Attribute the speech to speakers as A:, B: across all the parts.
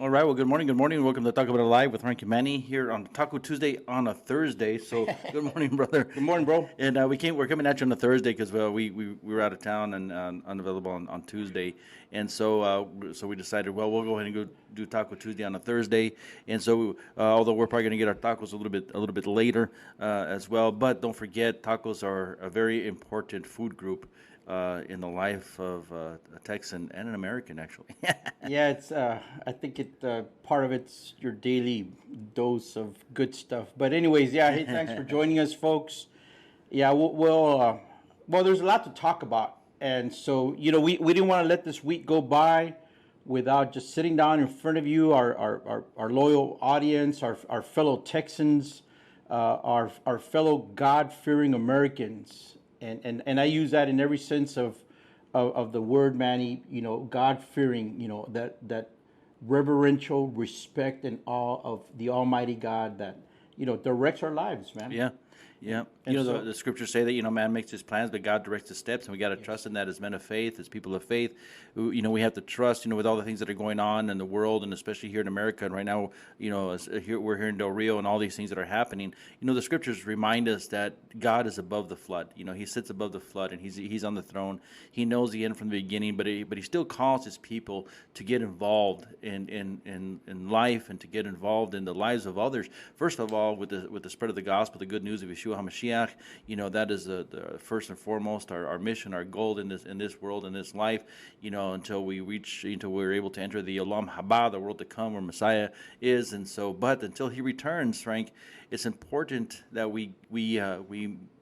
A: All right. Well, good morning. Good morning. Welcome to Tacobout Live with Frankie Manny here on Taco Tuesday on a Thursday. So, good morning, brother.
B: Good morning, bro.
A: And we're coming at you on a Thursday because we were out of town and unavailable on Tuesday, and so we decided we'll go ahead and go do Taco Tuesday on a Thursday. And so although we're probably going to get our tacos a little bit later as well, but don't forget tacos are a very important food group in the life of a Texan and an American, actually.
B: Yeah, it's. I think part of it's your daily dose of good stuff. But anyways, yeah. Hey, thanks for joining us, folks. Yeah, well, there's a lot to talk about, and so we didn't want to let this week go by without just sitting down in front of you, our loyal audience, our fellow Texans, our fellow God-fearing Americans, and I use that in every sense of the word, Manny. God-fearing. That reverential respect and awe of the Almighty God that directs our lives, man.
A: Yeah. Yeah, the scriptures say that man makes his plans, but God directs his steps, and we got to trust in that as men of faith, as people of faith. We have to trust, with all the things that are going on in the world, and especially here in America. And right now, we're here in Del Rio, and all these things that are happening. The scriptures remind us that God is above the flood. He sits above the flood, and he's on the throne. He knows the end from the beginning, but he still calls his people to get involved in life and to get involved in the lives of others. First of all, with the spread of the gospel, the good news of Yeshua HaMashiach, that is the first and foremost our mission, our goal in this world, in this life, until we're able to enter the Olam Haba, the world to come, where Messiah is. And so, but until he returns, Frank, it's important that we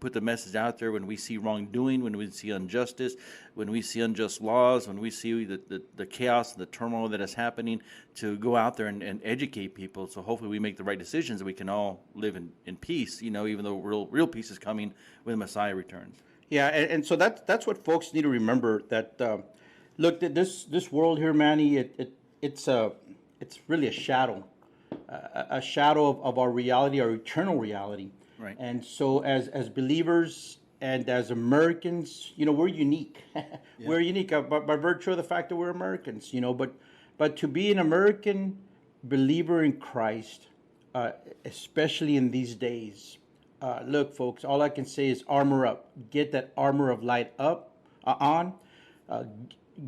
A: put the message out there when we see wrongdoing, when we see injustice, when we see unjust laws, when we see the chaos and the turmoil that is happening, to go out there and educate people. So hopefully we make the right decisions and we can all live in peace, even though real peace is coming when the Messiah returns.
B: Yeah, and so that's what folks need to remember. That look, that this world here, Manny, it's really a shadow of our reality, our eternal reality.
A: Right.
B: And so as believers and as Americans, we're unique. Yeah. We're unique by virtue of the fact that we're Americans. But to be an American believer in Christ, especially in these days, look, folks, all I can say is armor up. Get that armor of light on.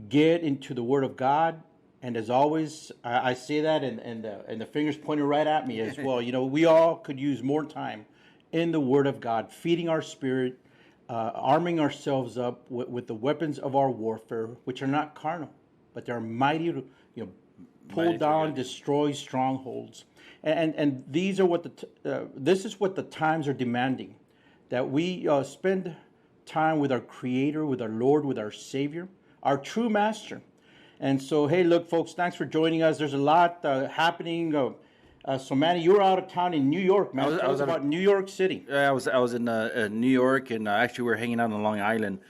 B: Get into the Word of God. And as always, I say that, and the fingers pointed right at me as well. We all could use more time in the Word of God, feeding our spirit, arming ourselves up with the weapons of our warfare, which are not carnal, but they're mighty to pull down, destroy strongholds. And these are this is what the times are demanding, that we spend time with our Creator, with our Lord, with our Savior, our true Master. And so, hey, look, folks, thanks for joining us. There's a lot happening. So, Manny, you were out of town in New York, man. Tell us about New York City.
A: I was in New York, and actually we were hanging out on Long Island.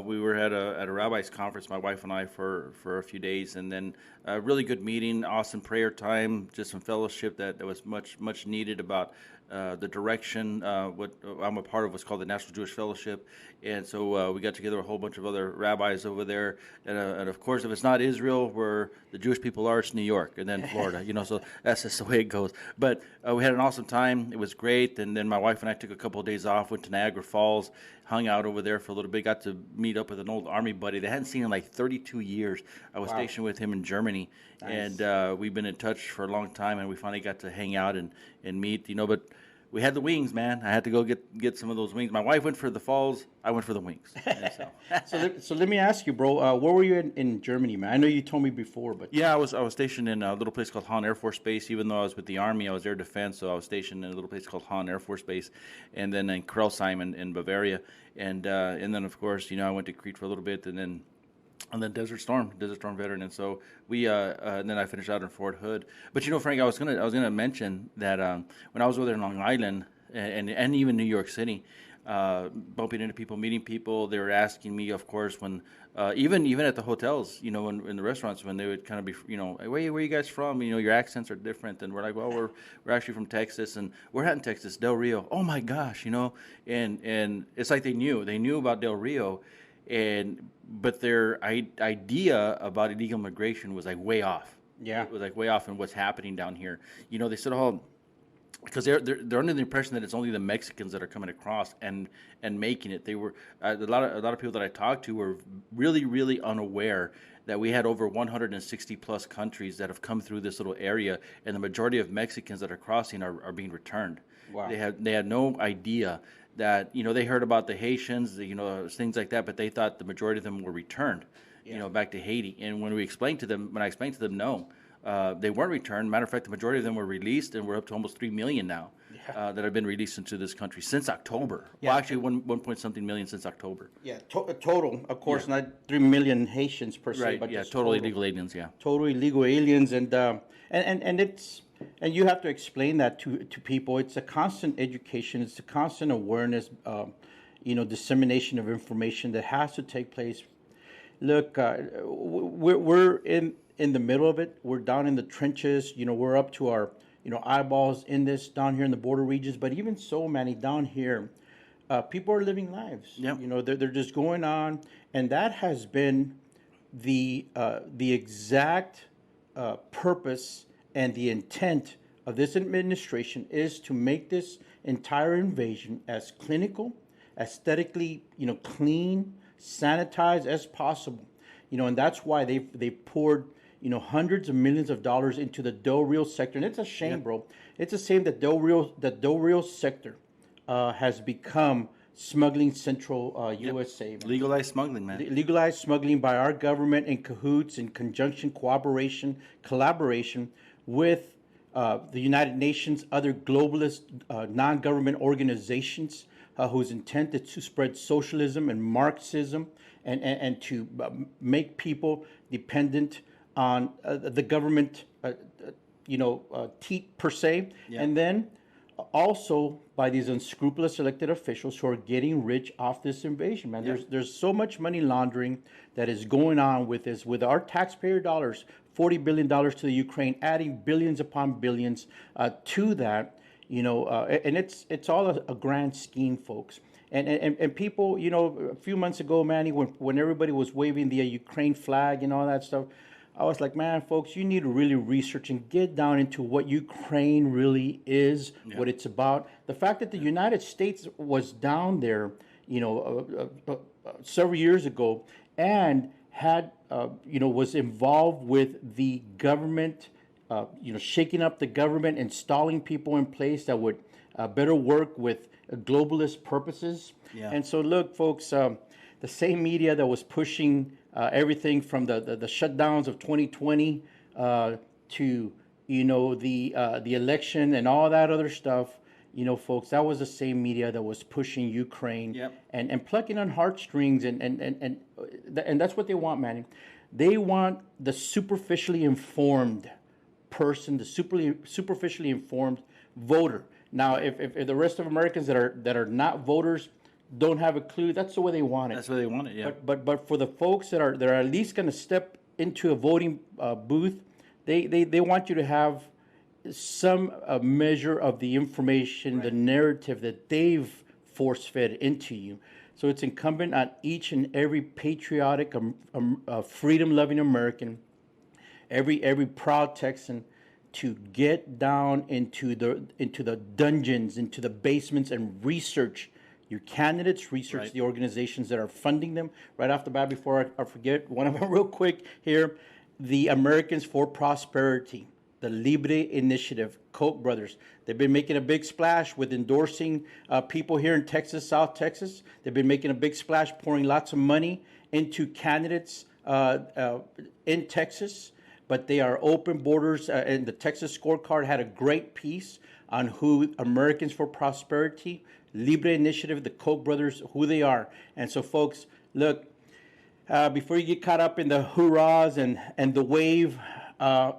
A: We were at a rabbi's conference, my wife and I, for a few days, and then a really good meeting, awesome prayer time, just some fellowship that was much needed about the direction. What I'm a part of what's called the National Jewish Fellowship, and so we got together a whole bunch of other rabbis over there, and of course, if it's not Israel, where the Jewish people are, it's New York, and then Florida, so that's just the way it goes. But we had an awesome time. It was great, and then my wife and I took a couple of days off, went to Niagara Falls, hung out over there for a little bit, got to meet up with an old Army buddy that I hadn't seen in like 32 years. I was stationed with him in Germany, nice. And we've been in touch for a long time, and we finally got to hang out and meet, but we had the wings, man. I had to go get some of those wings. My wife went for the falls. I went for the wings.
B: So let me ask you, bro. Where were you in Germany, man? I know you told me before, but
A: yeah, I was stationed in a little place called Hahn Air Force Base. Even though I was with the Army, I was air defense, so I was stationed in a little place called Hahn Air Force Base, and then in Krelsheim in Bavaria, and then of course, I went to Crete for a little bit, and then Desert Storm veteran, and so we and then I finished out in Fort Hood. But Frank, I was gonna mention that when I was over there in Long Island and even New York City, bumping into people, meeting people, they were asking me, of course, when even at the hotels, in the restaurants, when they would kind of be, hey, where are you guys from? Your accents are different, and we're like, well, we're actually from Texas, and we're not in Texas, Del Rio. Oh my gosh, and it's like they knew about Del Rio. But their idea about illegal immigration was like way off.
B: Yeah.
A: It was like way off in what's happening down here. You know, they said, oh, because they're under the impression that it's only the Mexicans that are coming across and making it. They were a lot of people that I talked to were really unaware that we had over 160 plus countries that have come through this little area, and the majority of Mexicans that are crossing are being returned.
B: Wow.
A: They had no idea that, you know, they heard about the Haitians, you know, things like that, but they thought the majority of them were returned, you know, back to Haiti. And when I explained to them, no. They weren't returned. Matter of fact, the majority of them were released, and we're up to almost 3 million now that have been released into this country since October. Yeah. Well, actually, one point something million since October.
B: Yeah, total, of course, not 3 million Haitians per se,
A: right.
B: but
A: yeah, total illegal aliens. Yeah,
B: total illegal aliens, and you have to explain that to people. It's a constant education. It's a constant awareness. Dissemination of information that has to take place. Look, we're in the middle of it. We're down in the trenches. You know, we're up to our, eyeballs in this down here in the border regions. But even so, Manny, down here, people are living lives.
A: Yep.
B: You know, they're just going on, and that has been the exact purpose and the intent of this administration is to make this entire invasion as clinical, aesthetically, clean, sanitized as possible. And that's why they poured, hundreds of millions of dollars into the Del Rio sector. And it's a shame, bro. It's a shame that Del Rio sector has become smuggling central USA. Man.
A: Legalized smuggling, man.
B: Legalized smuggling by our government in cahoots, in conjunction, collaboration with the United Nations, other globalist non-government organizations whose intent is to spread socialism and Marxism and to make people dependent on the government, per se. Yeah. And then also by these unscrupulous elected officials who are getting rich off this invasion, man. Yeah. There's so much money laundering that is going on with this, with our taxpayer dollars, $40 billion to the Ukraine, adding billions upon billions to that, and it's all a grand scheme, folks. And people, a few months ago, Manny, when everybody was waving the Ukraine flag and all that stuff, I was like, man, folks, you need to really research and get down into what Ukraine really is, what it's about. The fact that the United States was down there, several years ago and had, was involved with the government, shaking up the government, installing people in place that would better work with globalist purposes. Yeah. And so, look, folks, the same media that was pushing everything from the shutdowns of 2020 to the election and all that other stuff, folks, that was the same media that was pushing Ukraine. Yep. and plucking on heartstrings and that's what they want, Manny. They want the superficially informed person, the superficially informed voter. Now, if the rest of Americans that are not voters don't have a clue, that's the way they want it.
A: That's the way they want it, yeah.
B: But for the folks that are at least going to step into a voting booth, they want you to have some measure of the information, right, the narrative that they've force-fed into you. So it's incumbent on each and every patriotic, freedom-loving American, every proud Texan, to get down into the dungeons, into the basements, and research your candidates, research right, the organizations that are funding them. Right off the bat, before I forget, one of them real quick here, the Americans for Prosperity, the Libre Initiative, Koch Brothers. They've been making a big splash with endorsing people here in Texas, South Texas. They've been making a big splash, pouring lots of money into candidates in Texas. But they are open borders, and the Texas Scorecard had a great piece on who Americans for Prosperity, Libre Initiative, the Koch brothers, who they are. And so, folks, look, before you get caught up in the hurrahs and the wave,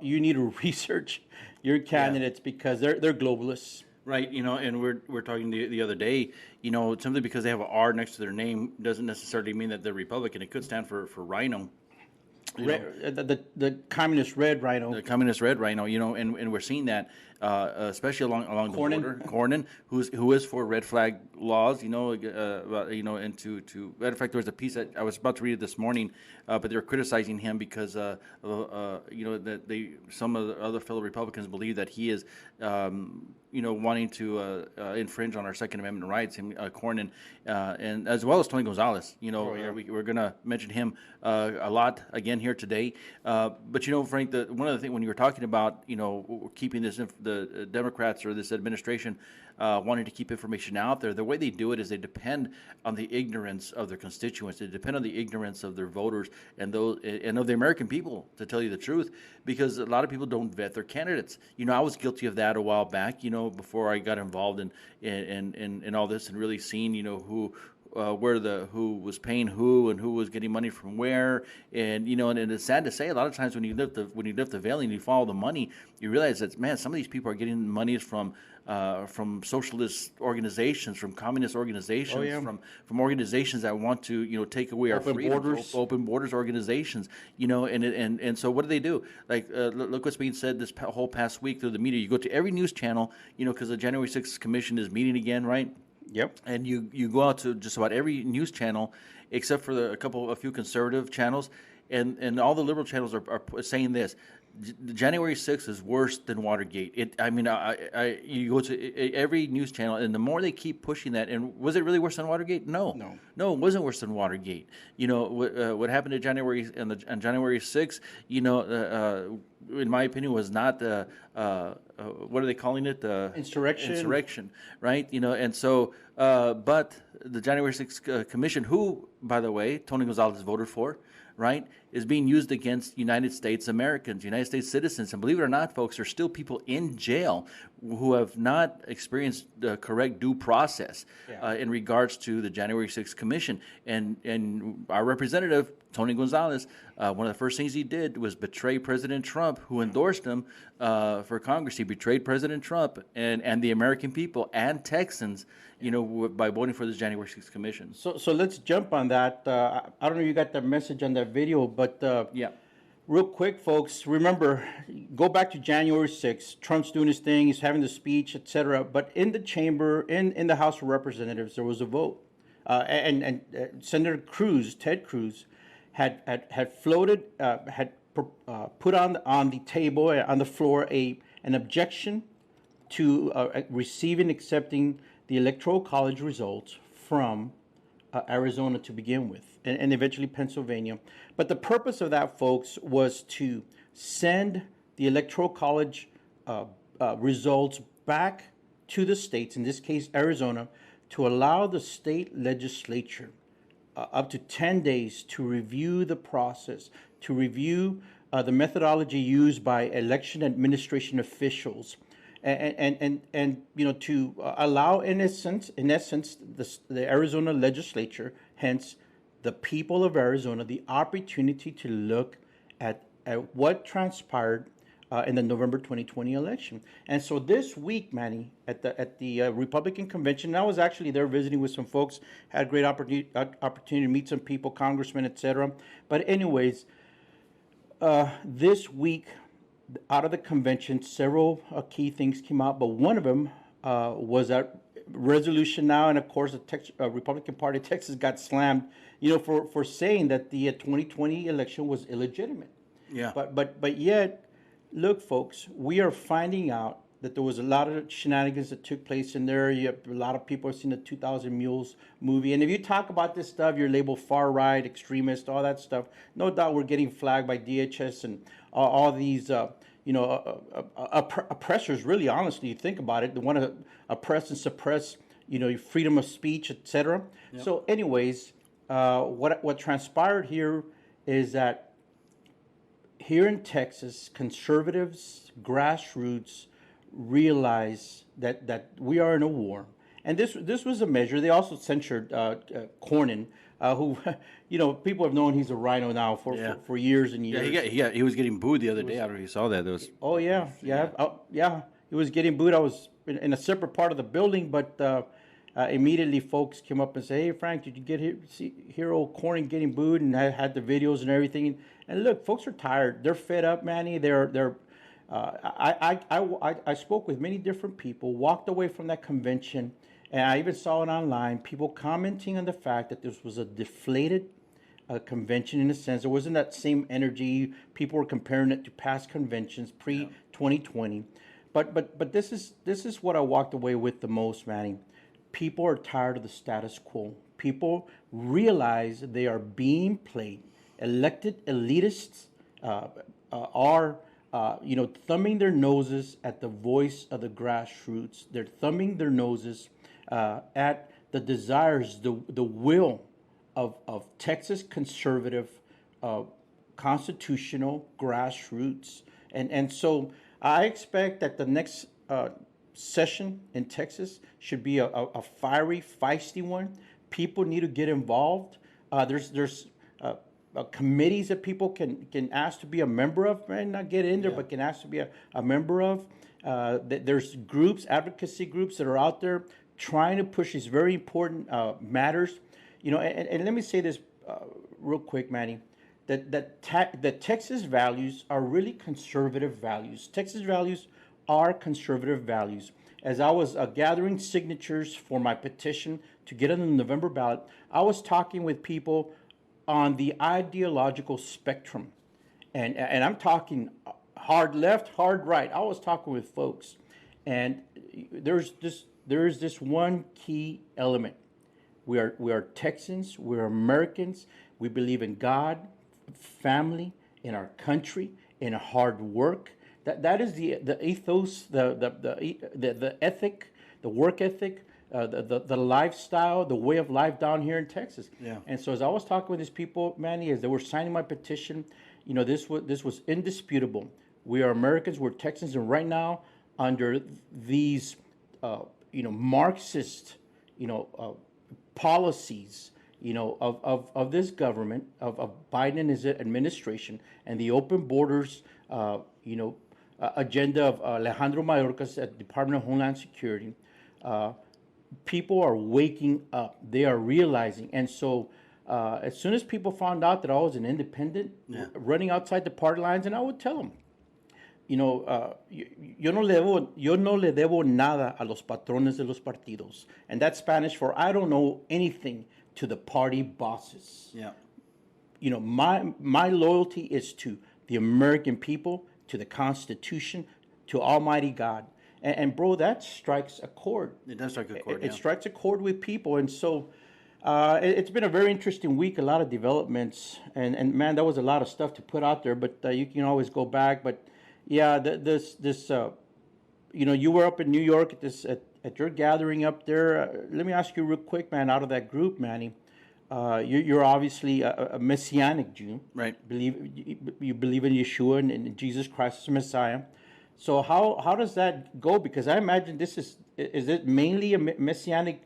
B: you need to research your candidates because they're globalists.
A: Right, and we're talking the other day, simply because they have an R next to their name doesn't necessarily mean that they're Republican. It could stand for Rhino.
B: The communist red rhino.
A: The communist red rhino, and we're seeing that especially along the
B: Cornyn.
A: border. Cornyn, who is for red flag laws, and to matter of fact, there was a piece that I was about to read it this morning, but they were criticizing him because that some of the other fellow Republicans believe that he is wanting to infringe on our Second Amendment rights, Cornyn, and as well as Tony Gonzalez. We're going to mention him a lot again here today. But Frank, one of the things when you were talking about keeping the Democrats or this administration wanting to keep information out there, the way they do it is they depend on the ignorance of their constituents. They depend on the ignorance of their voters and of the American people, to tell you the truth, because a lot of people don't vet their candidates. I was guilty of that a while back, before I got involved in all this and really seeing, who was paying who and who was getting money from where, and it's sad to say, a lot of times when you lift the veil and you follow the money, you realize that, man, some of these people are getting monies from socialist organizations, from communist organizations, from organizations that want to take away our freedom, open borders organizations, and so what do? Like look what's being said this whole past week through the media. You go to every news channel, because the January 6th Commission is meeting again, right?
B: Yep.
A: And you go out to just about every news channel, except for a few conservative channels, and all the liberal channels are saying this: January 6th is worse than Watergate. You go to every news channel, and the more they keep pushing that, and was it really worse than Watergate? No, it wasn't worse than Watergate. What happened to January on January 6th? In my opinion, was not what are they calling it? Insurrection, right? And so, but the January 6th Commission, who, by the way, Tony Gonzalez voted for, right, is being used against United States Americans, United States citizens. And believe it or not, folks, there's still people in jail who have not experienced the correct due process in regards to the January 6th Commission. And our representative, Tony Gonzalez, one of the first things he did was betray President Trump, who endorsed him for Congress. He betrayed President Trump and the American people and Texans, by voting for this January 6th Commission.
B: So let's jump on that. I don't know if you got the message on that video, but real quick, folks, remember, go back to January 6th. Trump's doing his thing. He's having the speech, etc. But in the chamber, in the House of Representatives, there was a vote. And Senator Ted Cruz, had floated, put on the table, on the floor, an objection to receiving, accepting the Electoral College results from Arizona to begin with, and eventually Pennsylvania. But the purpose of that, folks, was to send the Electoral College results back to the states, in this case Arizona, to allow the state legislature up to 10 days to review the process, to review the methodology used by election administration officials, and to allow, in essence, the Arizona legislature, hence the people of Arizona, the opportunity to look at what transpired in the November 2020 election. And so this week, Manny, at the Republican convention, I was actually there visiting with some folks, had a great opportunity to meet some people, congressmen, etc. But anyways, this week, out of the convention, several key things came out, but one of them was that resolution now, and of course the Republican Party of Texas got slammed, for saying that the 2020 election was illegitimate.
A: Yeah.
B: But yet, look, folks, we are finding out that there was a lot of shenanigans that took place in there. A lot of people have seen the 2000 Mules movie, and if you talk about this stuff, you're labeled far right, extremist, all that stuff. No doubt we're getting flagged by DHS and all these, oppressors. Really, honestly, you think about it, they want to oppress and suppress, freedom of speech, etc. Yep. So, anyways, what transpired here is that here in Texas, conservatives, grassroots, realize that we are in a war, and this was a measure. They also censured Cornyn, who, people have known he's a rhino now for years and years.
A: Yeah, he was getting booed the other day. I don't know if you saw that.
B: He was getting booed. I was in a separate part of the building, but immediately folks came up and said, "Hey, Frank, did you hear old Cornyn getting booed?" And I had the videos and everything. And look, folks are tired. They're fed up, Manny. They're I spoke with many different people, walked away from that convention, and I even saw it online. People commenting on the fact that this was a deflated convention in a sense. There wasn't that same energy. People were comparing it to past conventions pre 2020. But this is what I walked away with the most, Manny. People are tired of the status quo. People realize they are being played. Elected elitists are thumbing their noses at the voice of the grassroots. They're thumbing their noses at the desires, the will of Texas conservative, constitutional grassroots. And so I expect that the next session in Texas should be a fiery, feisty one. People need to get involved. There's committees that people can ask to be a member of, and not get in there, but can ask to be a member of. There's groups, advocacy groups that are out there trying to push these very important matters. And let me say this real quick, Manny, that Texas values are really conservative values. Texas values are conservative values. As I was gathering signatures for my petition to get on the November ballot, I was talking with people on the ideological spectrum. And I'm talking hard left, hard right. I was talking with folks. And there is this one key element. We are Texans, we're Americans. We believe in God, family, in our country, in hard work. That is the ethos, the ethic, the work ethic, the lifestyle, the way of life down here in Texas.
A: Yeah.
B: And so as I was talking with these people, Manny, as they were signing my petition, this was indisputable. We are Americans, we're Texans, and right now under these Marxist policies of this government, of Biden and his administration, and the open borders agenda of Alejandro Mayorkas at the Department of Homeland Security, people are waking up. They are realizing. And so as soon as people found out that I was an independent, running outside the party lines, and I would tell them, yo no le debo nada a los patrones de los partidos. And that's Spanish for I don't know anything to the party bosses.
A: Yeah.
B: My loyalty is to the American people, to the Constitution, to Almighty God. And bro, that strikes a chord.
A: It does strike a chord,
B: It strikes a chord with people. And so it's been a very interesting week, a lot of developments. And man, that was a lot of stuff to put out there, but you can always go back. But yeah, you were up in New York at your gathering up there. Let me ask you real quick, man, out of that group, Manny, you're obviously a Messianic Jew.
A: Right.
B: You believe in Yeshua and Jesus Christ as Messiah. So how does that go? Because I imagine is it mainly a Messianic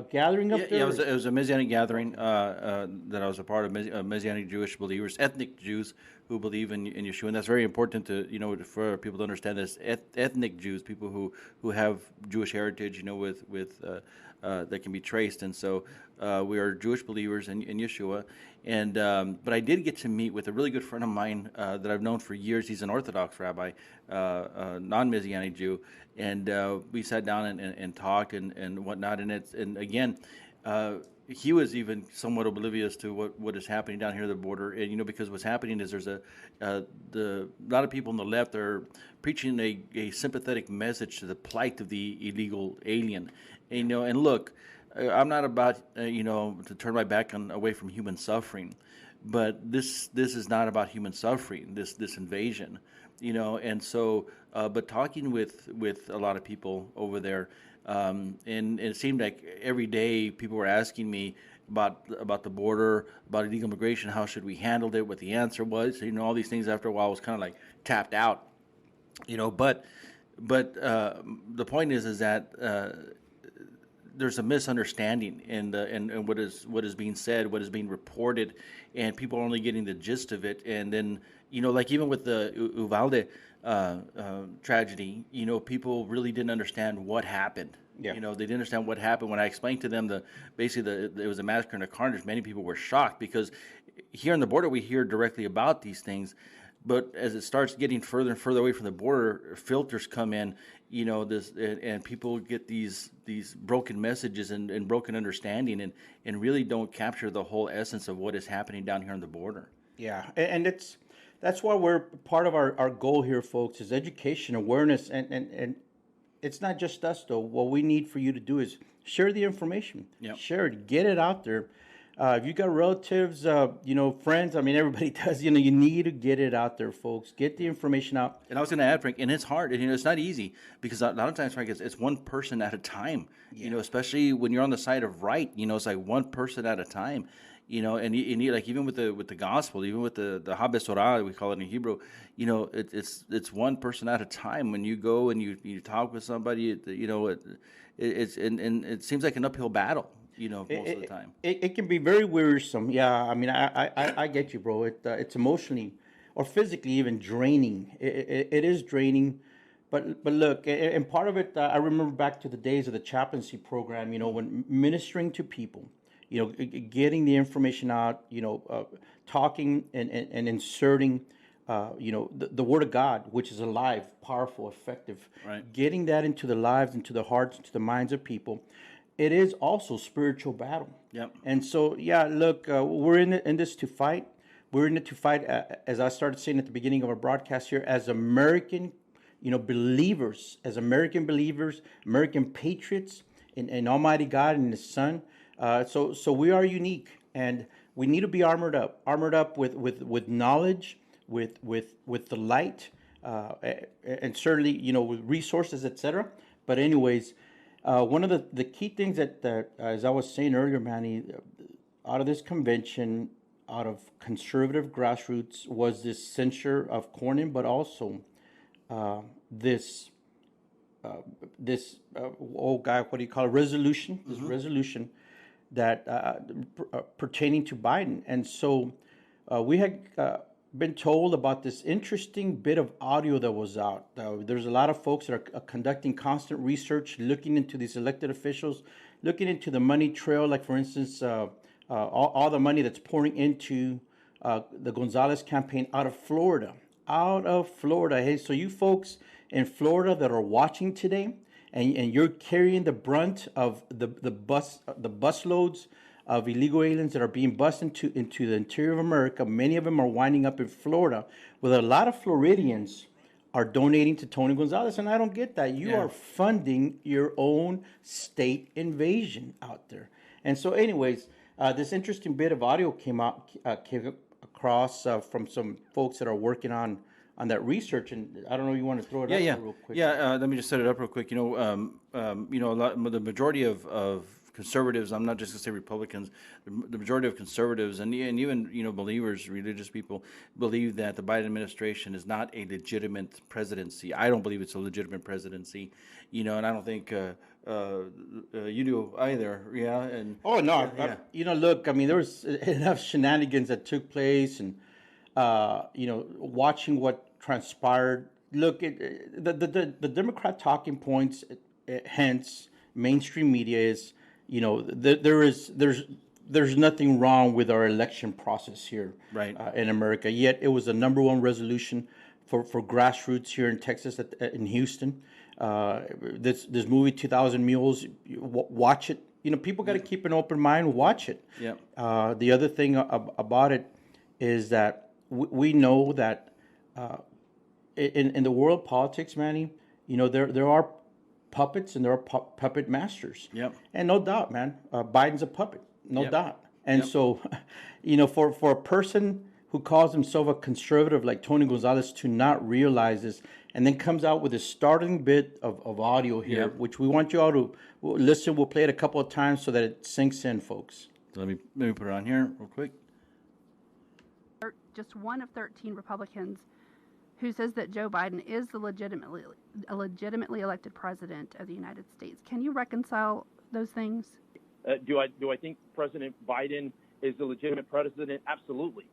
B: gathering up there?
A: Yeah, it was a Messianic gathering that I was a part of. Messianic Jewish believers, ethnic Jews who believe in Yeshua, and that's very important to for people to understand this. Ethnic Jews, people who have Jewish heritage, with that can be traced, and so we are Jewish believers in Yeshua. And but I did get to meet with a really good friend of mine that I've known for years. He's an Orthodox rabbi, non-Messianic Jew, and we sat down and talked and whatnot. And again, he was even somewhat oblivious to what is happening down here at the border. And because what's happening is there's a lot of people on the left are preaching a sympathetic message to the plight of the illegal alien. And look, I'm not about to turn my back away from human suffering, but this is not about human suffering. This invasion, and so but talking with a lot of people over there, and it seemed like every day people were asking me about the border, about illegal immigration, how should we handle it, what the answer was. All these things. After a while, I was kind of like tapped out, But the point is that. There's a misunderstanding in what is being said, what is being reported, and people are only getting the gist of it. And then, like even with the Uvalde tragedy, people really didn't understand what happened.
B: Yeah.
A: They didn't understand what happened. When I explained to them it was a massacre and a carnage, many people were shocked because here on the border we hear directly about these things, But as it starts getting further and further away from the border, filters come in, and people get these broken messages and broken understanding, and really don't capture the whole essence of what is happening down here on the border.
B: Yeah, and that's why we're part of our goal here, folks, is education, awareness, and it's not just us though. What we need for you to do is share the information, share it, get it out there. If you got relatives, friends, I mean, everybody does. You need to get it out there, folks. Get the information out.
A: And I was going to add, Frank, and it's hard. And, it's not easy because a lot of times, Frank, it's one person at a time. Especially when you're on the side of right. It's like one person at a time. And you like even with the gospel, even with the habes Torah, we call it in Hebrew. It's one person at a time. When you go and you talk with somebody, it's and it seems like an uphill battle. Most of the time.
B: It can be very wearisome. Yeah, I mean, I get you, bro. It's emotionally or physically even draining. It is draining. But look, and part of it, I remember back to the days of the chaplaincy program, when ministering to people, getting the information out, talking and inserting, the Word of God, which is alive, powerful, effective.
A: Right.
B: Getting that into the lives, into the hearts, into the minds of people. It is also spiritual battle.
A: Yep.
B: And so, look, we're in this to fight. We're in it to fight, as I started saying at the beginning of our broadcast here, as American, believers, American patriots in Almighty God and His Son. So we are unique, and we need to be armored up with knowledge, with the light, and certainly, with resources, etc. But anyways. One of the key things that, as I was saying earlier, Manny, out of this convention, out of conservative grassroots, was this censure of Cornyn, but also this what do you call it, resolution? This resolution that pertaining to Biden, and so we had been told about this interesting bit of audio that was out. There's a lot of folks that are conducting constant research, looking into these elected officials, looking into the money trail, like, for instance, all the money that's pouring into the Gonzalez campaign out of Florida. Hey, so you folks in Florida that are watching today, and you're carrying the brunt of the bus loads of illegal aliens that are being bussed into the interior of America. Many of them are winding up in Florida, where a lot of Floridians are donating to Tony Gonzalez, and I don't get that. You are funding your own state invasion out there. And so, anyways, this interesting bit of audio came across from some folks that are working on that research, and I don't know if you want to throw it up there real quick.
A: Let me just set it up real quick. The majority of conservatives, I'm not just going to say Republicans, the majority of conservatives and even believers, religious people, believe that the Biden administration is not a legitimate presidency. I don't believe it's a legitimate presidency, and I don't think you do either. Yeah. And
B: look, I mean, there was enough shenanigans that took place, and watching what transpired. Look, the Democrat talking points, hence mainstream media, is there's nothing wrong with our election process here,
A: right,
B: in America. Yet it was the number one resolution for grassroots here in Texas, in Houston. This movie 2,000 Mules, watch it. People got to keep an open mind. Watch it.
A: Yeah.
B: The other thing about it is that we know that in the world of politics, Manny, there are puppets and there are puppet masters.
A: Yep.
B: And no doubt, man, Biden's a puppet, no doubt. And so, for a person who calls himself a conservative like Tony Gonzalez to not realize this, and then comes out with a startling bit of audio here, which we want you all to listen. We'll play it a couple of times so that it sinks in, folks.
A: So let me put it on here real quick.
C: Just one of 13 Republicans who says that Joe Biden is the legitimately elected president of the United States. Can you reconcile those things?
D: Do I think President Biden is the legitimate president? Absolutely.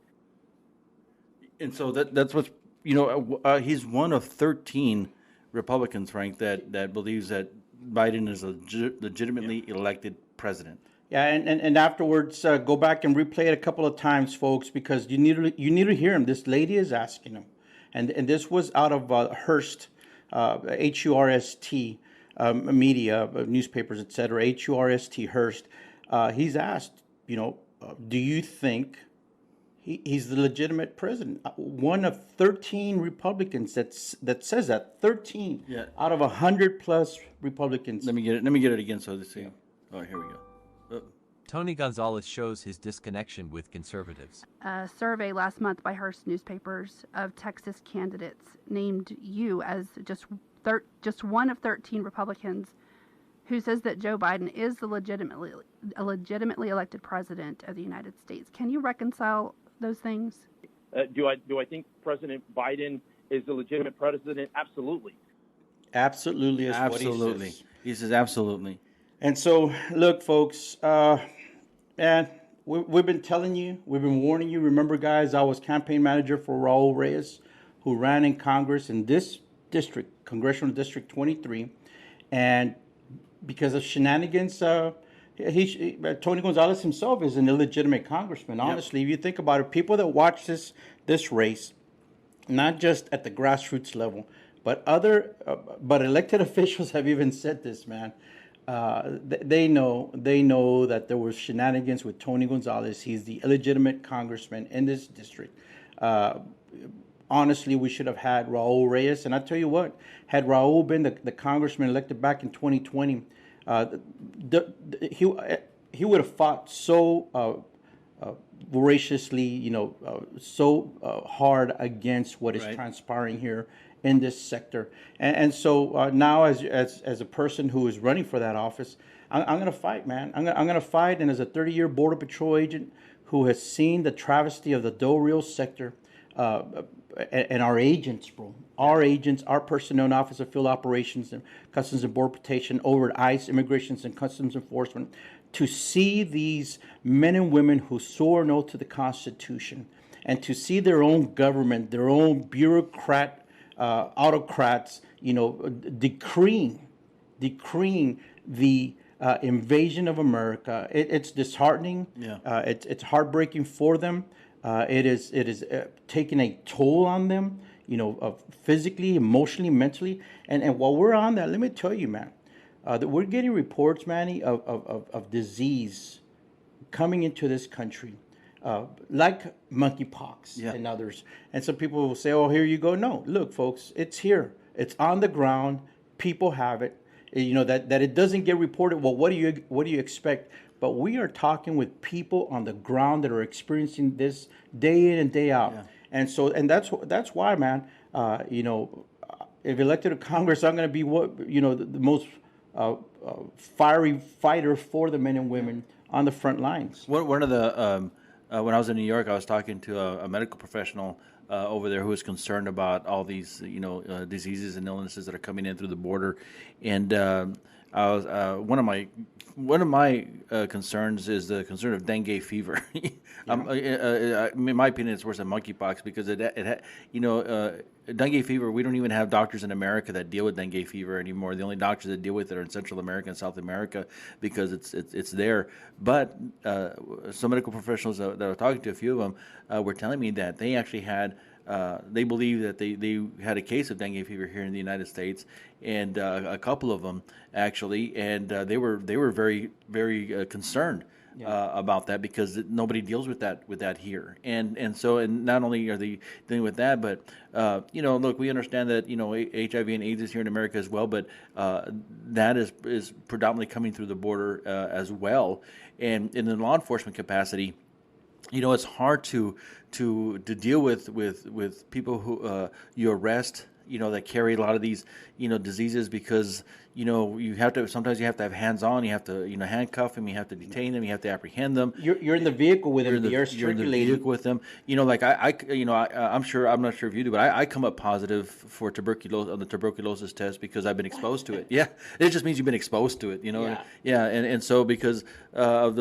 A: And so that's what's he's one of 13 Republicans, Frank, that believes that Biden is a legitimately elected president.
B: Yeah, and afterwards, go back and replay it a couple of times, folks, because you need to hear him. This lady is asking him, and this was out of Hearst, HURST media, newspapers, etc. HURST Hearst. He's asked, do you think he's the legitimate president? One of 13 Republicans that says that. 13 out of 100 plus Republicans.
A: Let me get it again so this thing. Oh, here we go.
E: Tony Gonzalez shows his disconnection with conservatives.
C: A survey last month by Hearst newspapers of Texas candidates named you as just one of 13 Republicans who says that Joe Biden is the legitimately elected president of the United States. Can you reconcile those things?
D: Do I think President Biden is the legitimate president? Absolutely.
B: Absolutely is what
A: Absolutely.
B: he says.
A: He says absolutely.
B: And so, look, folks, and we've been telling you, we've been warning you. Remember, guys, I was campaign manager for Raul Reyes, who ran in Congress in this district, Congressional District 23. And because of shenanigans, Tony Gonzalez himself is an illegitimate congressman. Honestly, if you think about it, people that watch this race, not just at the grassroots level, but elected officials have even said this, man. They know that there was shenanigans with Tony Gonzalez. He's the illegitimate congressman in this district. Honestly, we should have had Raul Reyes. And I tell you what, had Raul been the congressman elected back in 2020, he would have fought so voraciously, so hard against what is transpiring here in this sector. And so now, as a person who is running for that office, I'm going to fight, man. I'm going to fight. And as a 30-year Border Patrol agent who has seen the travesty of the Del Rio sector, and our agents, bro, our personnel in Office of Field Operations and Customs and Border Protection over at ICE, Immigrations and Customs Enforcement, to see these men and women who swore an oath to the Constitution, and to see their own government, their own autocrats, decreeing the invasion of America. It's disheartening. It's heartbreaking for them. It is taking a toll on them, physically, emotionally, mentally. And while we're on that, let me tell you, man, that we're getting reports, Manny, of disease coming into this country, like monkeypox and others. And some people will say, "Oh, here you go." No, look, folks, it's here. It's on the ground. People have it. That it doesn't get reported. Well, what do you expect? But we are talking with people on the ground that are experiencing this day in and day out. And that's why, man, if elected to Congress, I'm going to be the most fiery fighter for the men and women on the front lines.
A: One of the when I was in New York, I was talking to a medical professional over there who was concerned about all these diseases and illnesses that are coming in through the border, and I was one of my concerns is the concern of dengue fever. In my opinion, it's worse than monkeypox because dengue fever. We don't even have doctors in America that deal with dengue fever anymore. The only doctors that deal with it are in Central America and South America because it's there. But some medical professionals that I was talking to, a few of them, were telling me that they actually had. They believe that they had a case of dengue fever here in the United States, and a couple of them actually, and they were very very concerned about that because nobody deals with that here, and not only are they dealing with that, but look, we understand that HIV and AIDS is here in America as well, but that is predominantly coming through the border as well, and in the law enforcement capacity. It's hard to deal with people who you arrest, that carry a lot of these, diseases because, sometimes you have to have hands on, you have to, handcuff them, you have to detain them, you have to apprehend them.
B: You're in the vehicle with them, you're
A: in the vehicle with them. I'm not sure if you do, but I come up positive for tuberculosis on the tuberculosis test because I've been exposed to it. Yeah. It just means you've been exposed to it, And so because of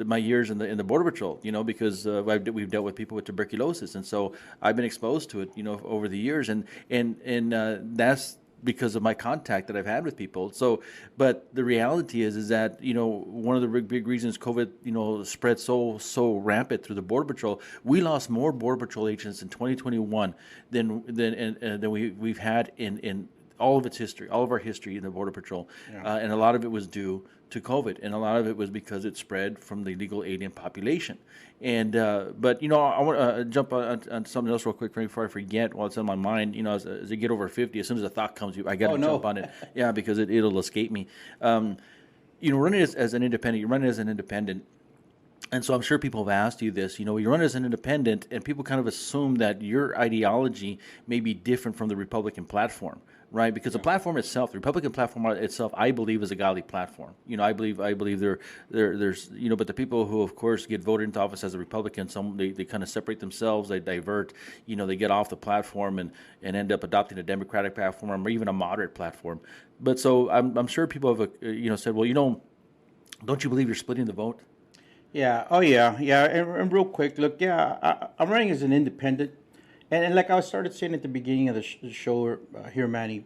A: my years in the Border Patrol, because we've dealt with people with tuberculosis. And so I've been exposed to it, over the years. And because of my contact that I've had with people. So, but the reality is that, one of the big reasons COVID, spread so rampant through the Border Patrol, we lost more Border Patrol agents in 2021 than we've had in all of its history, all of our history in the Border Patrol. And a lot of it was due to COVID, and a lot of it was because it spread from the illegal alien population. And but I want to jump on something else real quick before I forget while it's on my mind. As I get over 50, as soon as a thought comes, I got to jump on it. Yeah, because it'll escape me. Running as an independent, you're running as an independent. And so I'm sure people have asked you this, you run as an independent, and people kind of assume that your ideology may be different from the Republican platform, right? Because the platform itself, the Republican platform itself, I believe is a godly platform. I believe there's, but the people who, of course, get voted into office as a Republican, they kind of separate themselves, they divert, they get off the platform and end up adopting a Democratic platform or even a moderate platform. But so I'm sure people have, said, well, don't you believe you're splitting the vote?
B: Yeah. Oh, yeah. Yeah. And real quick, look, I'm running as an independent. And like I started saying at the beginning of the show here, Manny,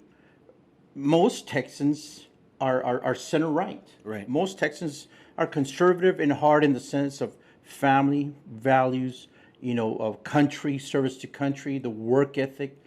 B: most Texans are center right.
A: Right.
B: Most Texans are conservative in heart in the sense of family, values, of country, service to country, the work ethic.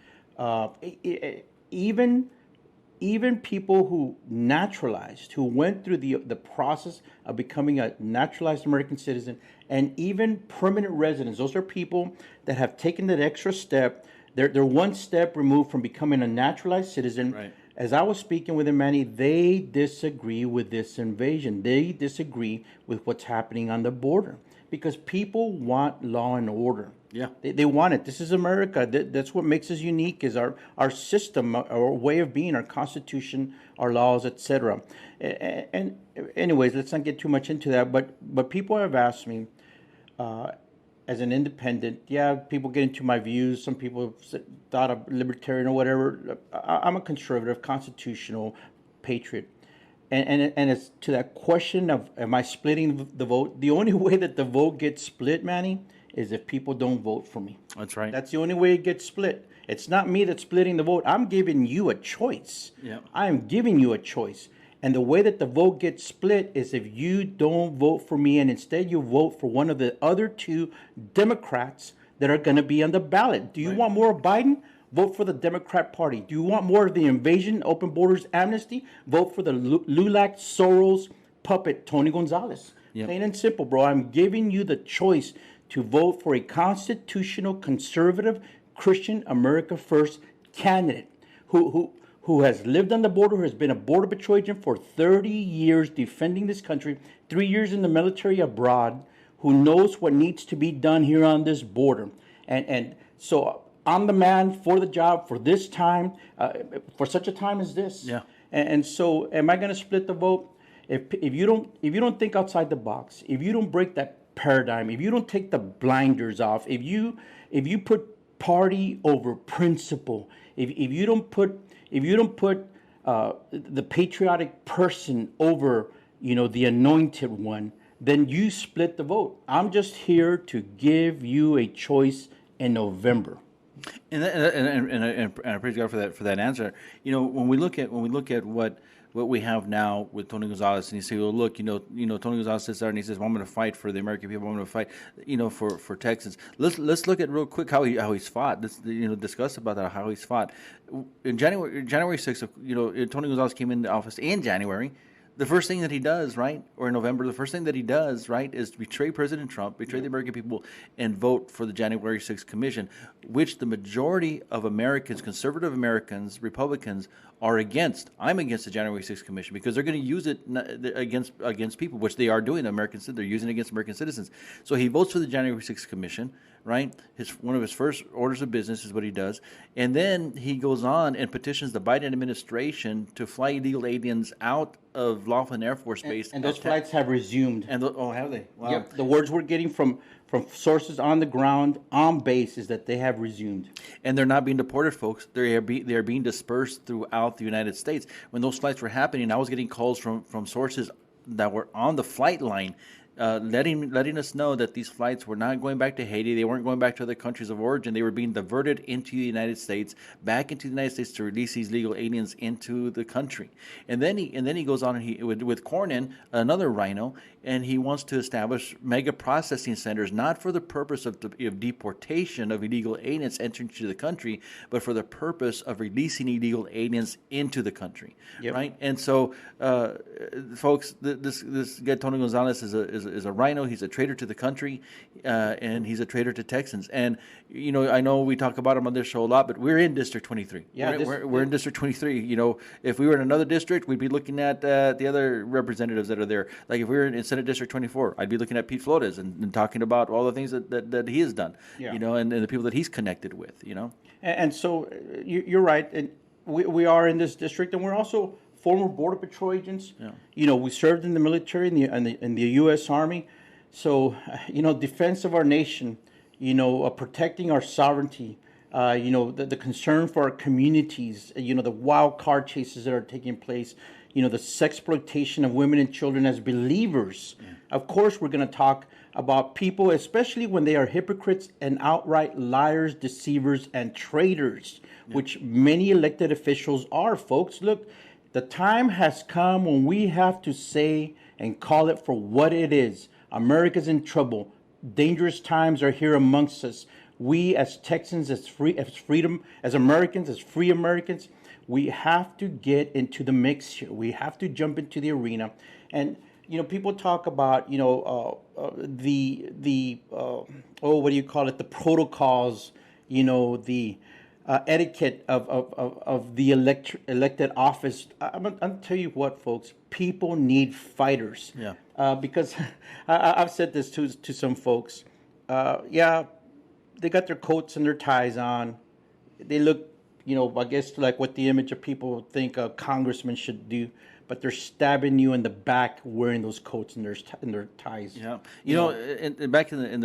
B: Even people who naturalized, who went through the process of becoming a naturalized American citizen, and even permanent residents, those are people that have taken that extra step. They're one step removed from becoming a naturalized citizen.
A: Right.
B: As I was speaking with them, Manny, they disagree with this invasion. They disagree with what's happening on the border because people want law and order.
A: Yeah,
B: they want it. This is America. That's what makes us unique, is our system, our way of being, our Constitution, our laws, etc. And anyways, let's not get too much into that. But people have asked me, as an independent, people get into my views. Some people have thought of libertarian or whatever. I'm a conservative, constitutional patriot. And it's to that question of, am I splitting the vote? The only way that the vote gets split, Manny, is if people don't vote for me.
A: That's right.
B: That's the only way it gets split. It's not me that's splitting the vote. I'm giving you a choice.
A: Yeah.
B: I am giving you a choice. And the way that the vote gets split is if you don't vote for me and instead you vote for one of the other two Democrats that are going to be on the ballot. Do you want more of Biden? Vote for the Democrat Party. Do you want more of the invasion, open borders, amnesty? Vote for the Lulac Soros puppet, Tony Gonzalez.
A: Yep.
B: Plain and simple, bro. I'm giving you the choice to vote for a constitutional, conservative, Christian, America First candidate who has lived on the border, who has been a Border Patrol agent for 30 years defending this country, 3 years in the military abroad, who knows what needs to be done here on this border. And so I'm the man for the job for this time, for such a time as this.
A: Yeah.
B: And so am I going to split the vote? If you don't think outside the box, if you don't break that paradigm, if you don't take the blinders off, if you put party over principle, if you don't put the patriotic person over the anointed one, then you split the vote. I'm just here to give you a choice in November.
A: And I praise God for that answer. When we look at what we have now with Tony Gonzalez, and you say, well, look, Tony Gonzalez sits there and he says, well, I'm going to fight for the American people. I'm going to fight, for Texans. Let's look at real quick how he's fought. Let's discuss about that, how he's fought. In January 6th, Tony Gonzalez came into office in January. The first thing that he does, right, or in November, the first thing that he does, right, is betray President Trump, betray the American people, and vote for the January 6th Commission, which the majority of Americans, conservative Americans, Republicans, are against. I'm against the January 6th Commission because they're going to use it against people, which they are doing. They're using it against American citizens. So he votes for the January 6th Commission, right? One of his first orders of business is what he does. And then he goes on and petitions the Biden administration to fly illegal aliens out of Laughlin Air Force Base.
B: And those flights have resumed.
A: And have they? Wow.
B: Yep. The words we're getting from sources on the ground, on base, is that they have resumed.
A: And they're not being deported, folks. They are being dispersed throughout the United States. When those flights were happening, I was getting calls from sources that were on the flight line letting us know that these flights were not going back to Haiti. They weren't going back to other countries of origin. They were being diverted into the United States, back into the United States to release these legal aliens into the country. And then he goes on and he with Cornyn, another rhino, and he wants to establish mega processing centers, not for the purpose of deportation of illegal aliens entering into the country, but for the purpose of releasing illegal aliens into the country.
B: Yep.
A: Right? And so, folks, this guy Tony Gonzalez is a rhino. He's a traitor to the country, and he's a traitor to Texans. And I know we talk about him on this show a lot, but we're in District 23.
B: Yeah,
A: we're in District 23. If we were in another district, we'd be looking at the other representatives that are there. Like if we were in Senate District 24, I'd be looking at Pete Flores and talking about all the things that he has done.
B: Yeah.
A: And the people that he's connected with.
B: And so you're right. And we are in this district, and we're also former Border Patrol agents.
A: Yeah.
B: We served in the military, in the U.S. Army. So, defense of our nation, protecting our sovereignty, the concern for our communities, the wild car chases that are taking place, the sexploitation of women and children as believers. Yeah. Of course, we're going to talk about people, especially when they are hypocrites and outright liars, deceivers, and traitors, which many elected officials are, folks. Look, the time has come when we have to say and call it for what it is. America's in trouble. Dangerous times are here amongst us. We as Texans, as Americans, as free Americans, we have to get into the mix here. We have to jump into the arena. And, people talk about, the protocols, the etiquette of the elected office. I'll tell you what, folks, people need fighters.
A: Yeah.
B: Because I've said this to some folks. They got their coats and their ties on. They look, I guess like what the image of people think a congressman should do. But they're stabbing you in the back wearing those coats and their ties.
A: Yeah, back at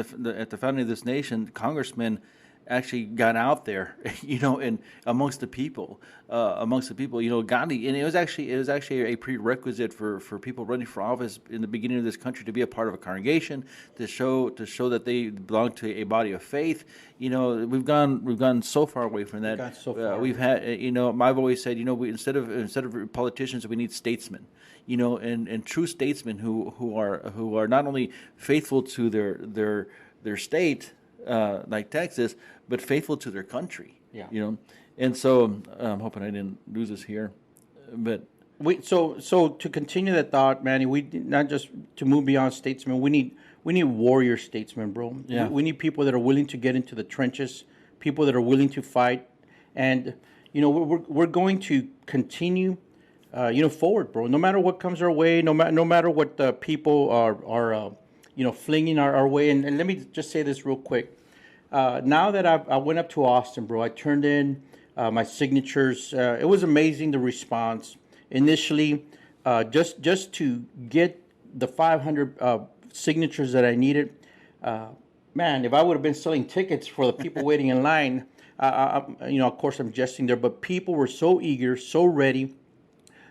A: the founding of this nation, congressmen actually got out there, and amongst the people, Gandhi, and it was actually a prerequisite for people running for office in the beginning of this country to be a part of a congregation, to show that they belong to a body of faith. We've gone so far away from that. We've had, I've always said, we instead of politicians, we need statesmen. And true statesmen who are not only faithful to their state, like Texas, but faithful to their country.
B: Yeah.
A: And so I'm hoping I didn't lose us here, but
B: so to continue that thought, Manny, we not just to move beyond statesmen. We need warrior statesmen, bro.
A: Yeah.
B: We need people that are willing to get into the trenches, people that are willing to fight, and we're going to continue, forward, bro. No matter what comes our way, no matter what the people are flinging our way. And let me just say this real quick. Now that I went up to Austin, bro, I turned in my signatures. It was amazing, the response. Initially, just to get the 500 signatures that I needed, man, if I would have been selling tickets for the people waiting in line, of course I'm jesting there, but people were so eager, so ready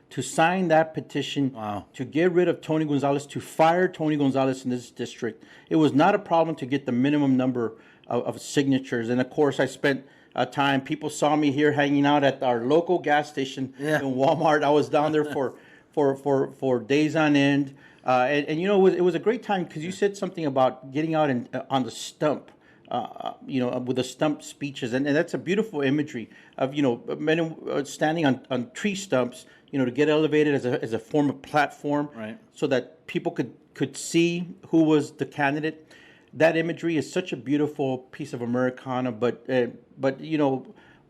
B: to sign that petition.
A: Wow.
B: To get rid of Tony Gonzalez, to fire Tony Gonzalez in this district. It was not a problem to get the minimum number of signatures. And of course, I spent time. People saw me here hanging out at our local gas station in Walmart. I was down there for days on end. And it was a great time because you said something about getting out on the stump. With the stump speeches, and that's a beautiful imagery of men standing on tree stumps, to get elevated as a form of platform,
A: right,
B: so that people could see who was the candidate. That imagery is such a beautiful piece of Americana, but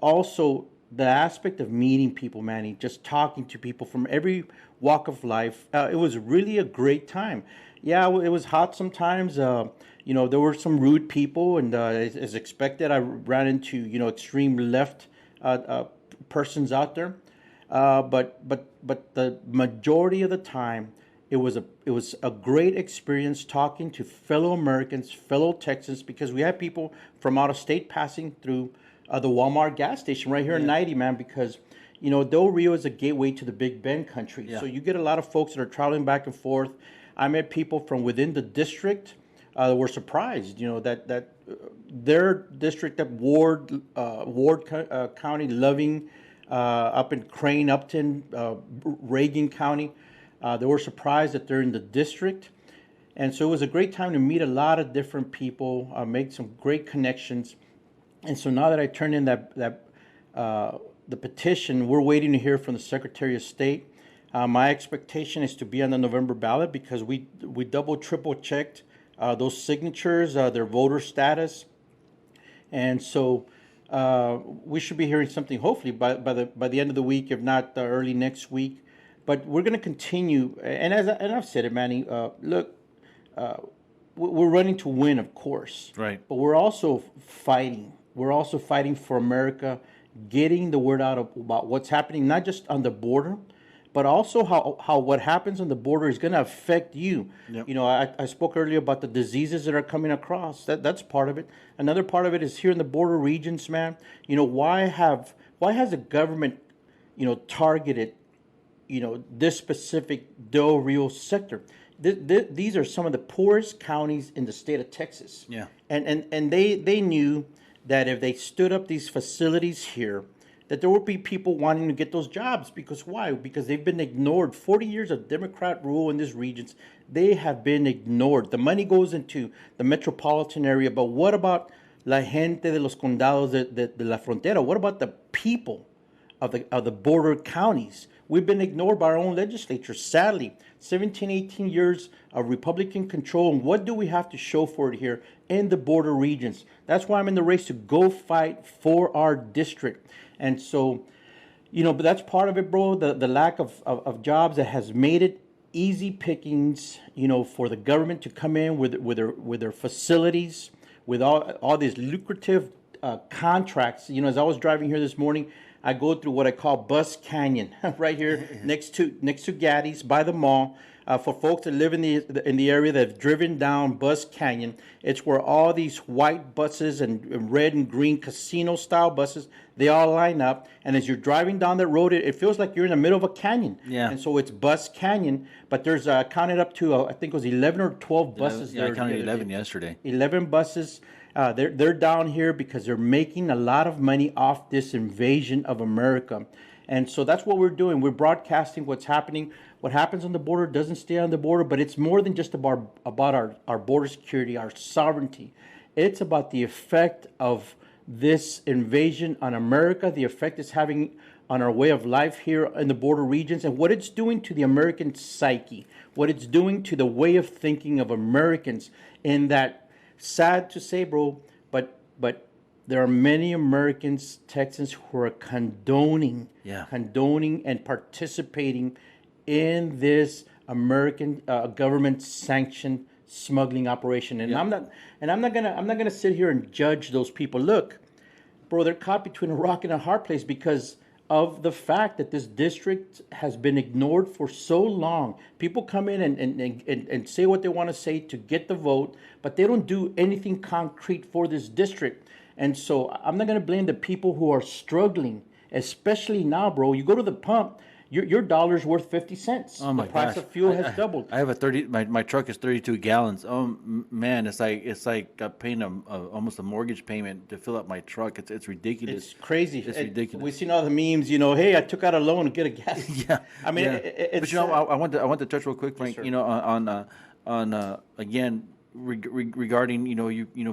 B: also the aspect of meeting people, Manny, just talking to people from every walk of life. It was really a great time. Yeah, it was hot sometimes. There were some rude people, and as expected, I ran into extreme left persons out there. But the majority of the time, it was a great experience talking to fellow Americans, fellow Texans, because we had people from out of state passing through the Walmart gas station right here in 90, man, because Del Rio is a gateway to the Big Bend country.
A: Yeah.
B: So you get a lot of folks that are traveling back and forth. I met people from within the district that were surprised, that their district of Ward County, Loving, up in Crane, Upton, Reagan County, they were surprised that they're in the district. And so it was a great time to meet a lot of different people, make some great connections. And so now that I turned in the petition, we're waiting to hear from the Secretary of State. My expectation is to be on the November ballot because we double, triple checked those signatures, their voter status. And so we should be hearing something hopefully by the end of the week, if not early next week. But we're going to continue. And I've said it, Manny, look, we're running to win, of course.
A: Right.
B: But we're also fighting. We're also fighting for America, getting the word out about what's happening, not just on the border, but also how what happens on the border is going to affect you.
A: Yep.
B: I spoke earlier about the diseases that are coming across. That's part of it. Another part of it is here in the border regions, man. Why has the government, targeted, this specific Del Rio sector? These are some of the poorest counties in the state of Texas.
A: Yeah.
B: And they knew that if they stood up these facilities here, that there would be people wanting to get those jobs. Because why? Because they've been ignored. 40 years of Democrat rule in these regions, they have been ignored. The money goes into the metropolitan area, but what about la gente de los condados de la frontera? What about the people of the border counties? We've been ignored by our own legislature, sadly. 17, 18 years of Republican control, and what do we have to show for it here in the border regions? That's why I'm in the race to go fight for our district. And so, but that's part of it, bro, the lack of jobs that has made it easy pickings, for the government to come in with their facilities, with all these lucrative contracts. As I was driving here this morning, I go through what I call Bus Canyon, right here next to Gaddy's by the mall. For folks that live in the area that have driven down Bus Canyon, it's where all these white buses and red and green casino style buses, they all line up. And as you're driving down that road, it feels like you're in the middle of a canyon.
A: Yeah.
B: And so it's Bus Canyon, but there's counted up to I think it was 11 or 12 buses.
A: Yeah, I counted 11 yesterday.
B: 11 buses. They're down here because they're making a lot of money off this invasion of America. And so that's what we're doing. We're broadcasting what's happening. What happens on the border doesn't stay on the border, but it's more than just about our border security, our sovereignty. It's about the effect of this invasion on America, the effect it's having on our way of life here in the border regions, and what it's doing to the American psyche, what it's doing to the way of thinking of Americans. In that, sad to say, bro, but there are many Americans, Texans, who are condoning and participating in this American government-sanctioned smuggling operation. And I'm not gonna sit here and judge those people. Look, bro, they're caught between a rock and a hard place because of the fact that this district has been ignored for so long. People come in and say what they want to say to get the vote, but they don't do anything concrete for this district. And so I'm not going to blame the people who are struggling, especially now, bro. You go to the pump, your dollar's worth 50 cents.
A: Oh my
B: The price
A: gosh.
B: of fuel has doubled.
A: I have my truck is 32 gallons. Oh man, it's like paying almost a mortgage payment to fill up my truck. It's ridiculous.
B: It's crazy.
A: It's ridiculous.
B: We've seen all the memes, hey, I took out a loan to get a gas.
A: Yeah.
B: I mean,
A: yeah.
B: it's...
A: But I want to touch real quick, Frank.
B: sir.
A: On again regarding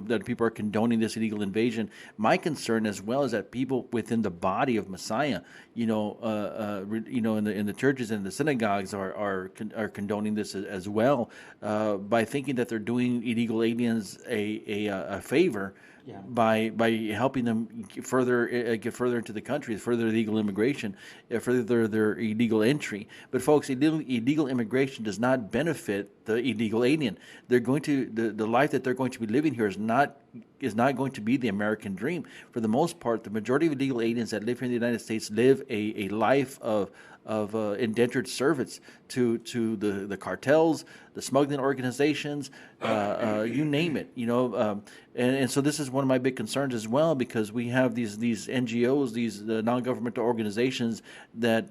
A: that people are condoning this illegal invasion. My concern as well is that people within the body of Messiah, in the churches and the synagogues are condoning this as well by thinking that they're doing illegal aliens a favor.
B: Yeah.
A: By helping them get further into the country, further illegal immigration, further their illegal entry. But folks, illegal immigration does not benefit the illegal alien. They're going to the life that they're going to be living here is not going to be the American dream. For the most part, the majority of illegal aliens that live here in the United States live a life of indentured servants to the cartels, the smuggling organizations, you name it. And so this is one of my big concerns as well, because we have these NGOs, these non-governmental organizations that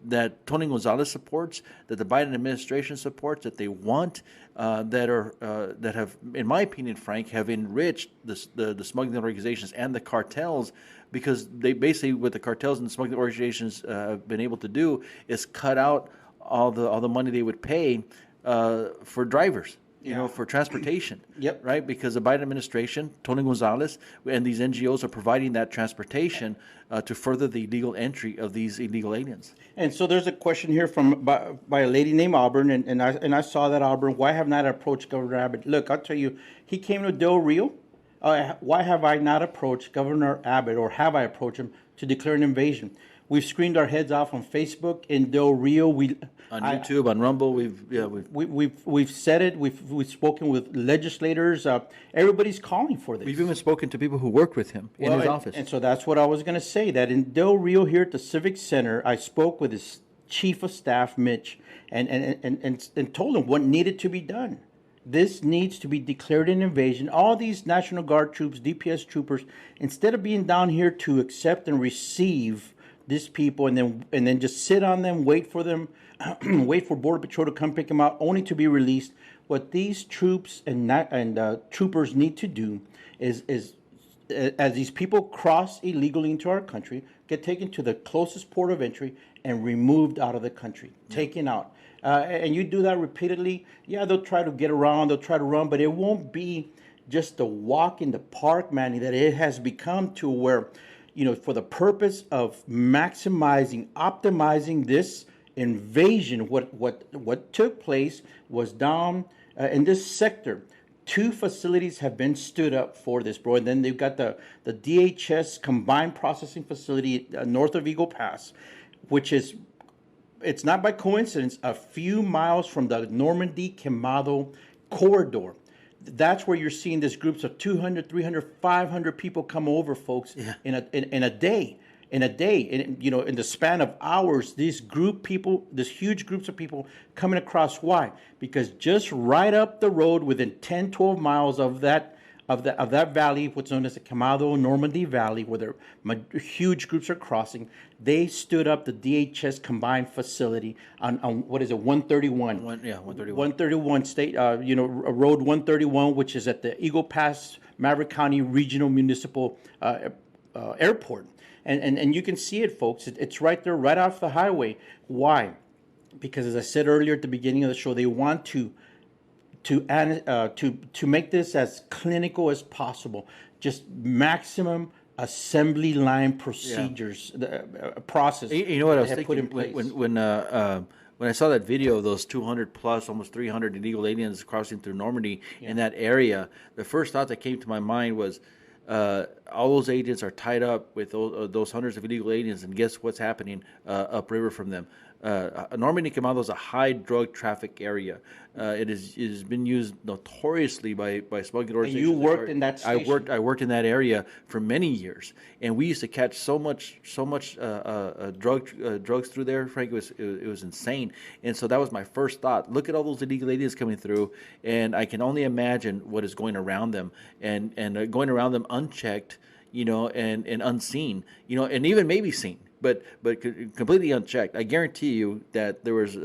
A: that Tony Gonzalez supports, that the Biden administration supports, that they want, that have, in my opinion, Frank, have enriched the smuggling organizations and the cartels, because they basically, what the cartels and the smuggling organizations have been able to do is cut out all the money they would pay for drivers. For transportation.
B: Yep.
A: Right? Because the Biden administration, Tony Gonzalez, and these NGOs are providing that transportation to further the illegal entry of these illegal aliens.
B: And so there's a question here by a lady named Auburn, and I saw that, Auburn. Why have not approached Governor Abbott? Look, I'll tell you, he came to Del Rio. Why have I not approached Governor Abbott, or have I approached him to declare an invasion? We've screamed our heads off on Facebook in Del Rio.
A: On YouTube, on Rumble,
B: we've said it. We've spoken with legislators. Everybody's calling for this.
A: We've even spoken to people who worked with him in his office.
B: And so that's what I was going to say. That in Del Rio here at the Civic Center, I spoke with his chief of staff, Mitch, and told him what needed to be done. This needs to be declared an invasion. All these National Guard troops, DPS troopers, instead of being down here to accept and receive these people and then just sit on them, wait for them, wait for Border Patrol to come pick them out, only to be released. What these troops and troopers need to do is as these people cross illegally into our country, get taken to the closest port of entry and removed out of the country, taken out. And you do that repeatedly, they'll try to get around, they'll try to run, but it won't be just a walk in the park, Manny, that it has become to where, for the purpose of maximizing, optimizing this invasion, what took place was down in this sector. 2 facilities have been stood up for this, bro. And then they've got the DHS combined processing facility north of Eagle Pass, which is, it's not by coincidence, a few miles from the Normandy-Quemado corridor. That's where you're seeing these groups of 200, 300, 500 people come over, folks, in a day. In the span of hours, these huge groups of people coming across. Why? Because just right up the road, within 10, 12 miles of that valley, what's known as the Quemado Normandy Valley, where huge groups are crossing, they stood up the DHS combined facility on what is it, 131?
A: 131.
B: 131 state, road 131, which is at the Eagle Pass, Maverick County Regional Municipal Airport. And you can see it, folks. It's right there, right off the highway. Why? Because, as I said earlier at the beginning of the show, they want to make this as clinical as possible. Just maximum assembly line procedures, process.
A: You know what I was thinking when I saw that video of those 200 plus, almost 300 illegal aliens crossing through Normandy in that area, the first thought that came to my mind was, all those agents are tied up with those hundreds of illegal aliens, and guess what's happening upriver from them? Normandy Quemado is a high drug traffic area. It has been used notoriously by smuggling organizations.
B: And you worked in that station.
A: I worked in that area for many years, and we used to catch so much drugs through there, Frank. It was insane. And so that was my first thought. Look at all those illegal aliens coming through, and I can only imagine what is going around them, and going around them unchecked, and unseen, and even maybe seen. But completely unchecked. I guarantee you that there was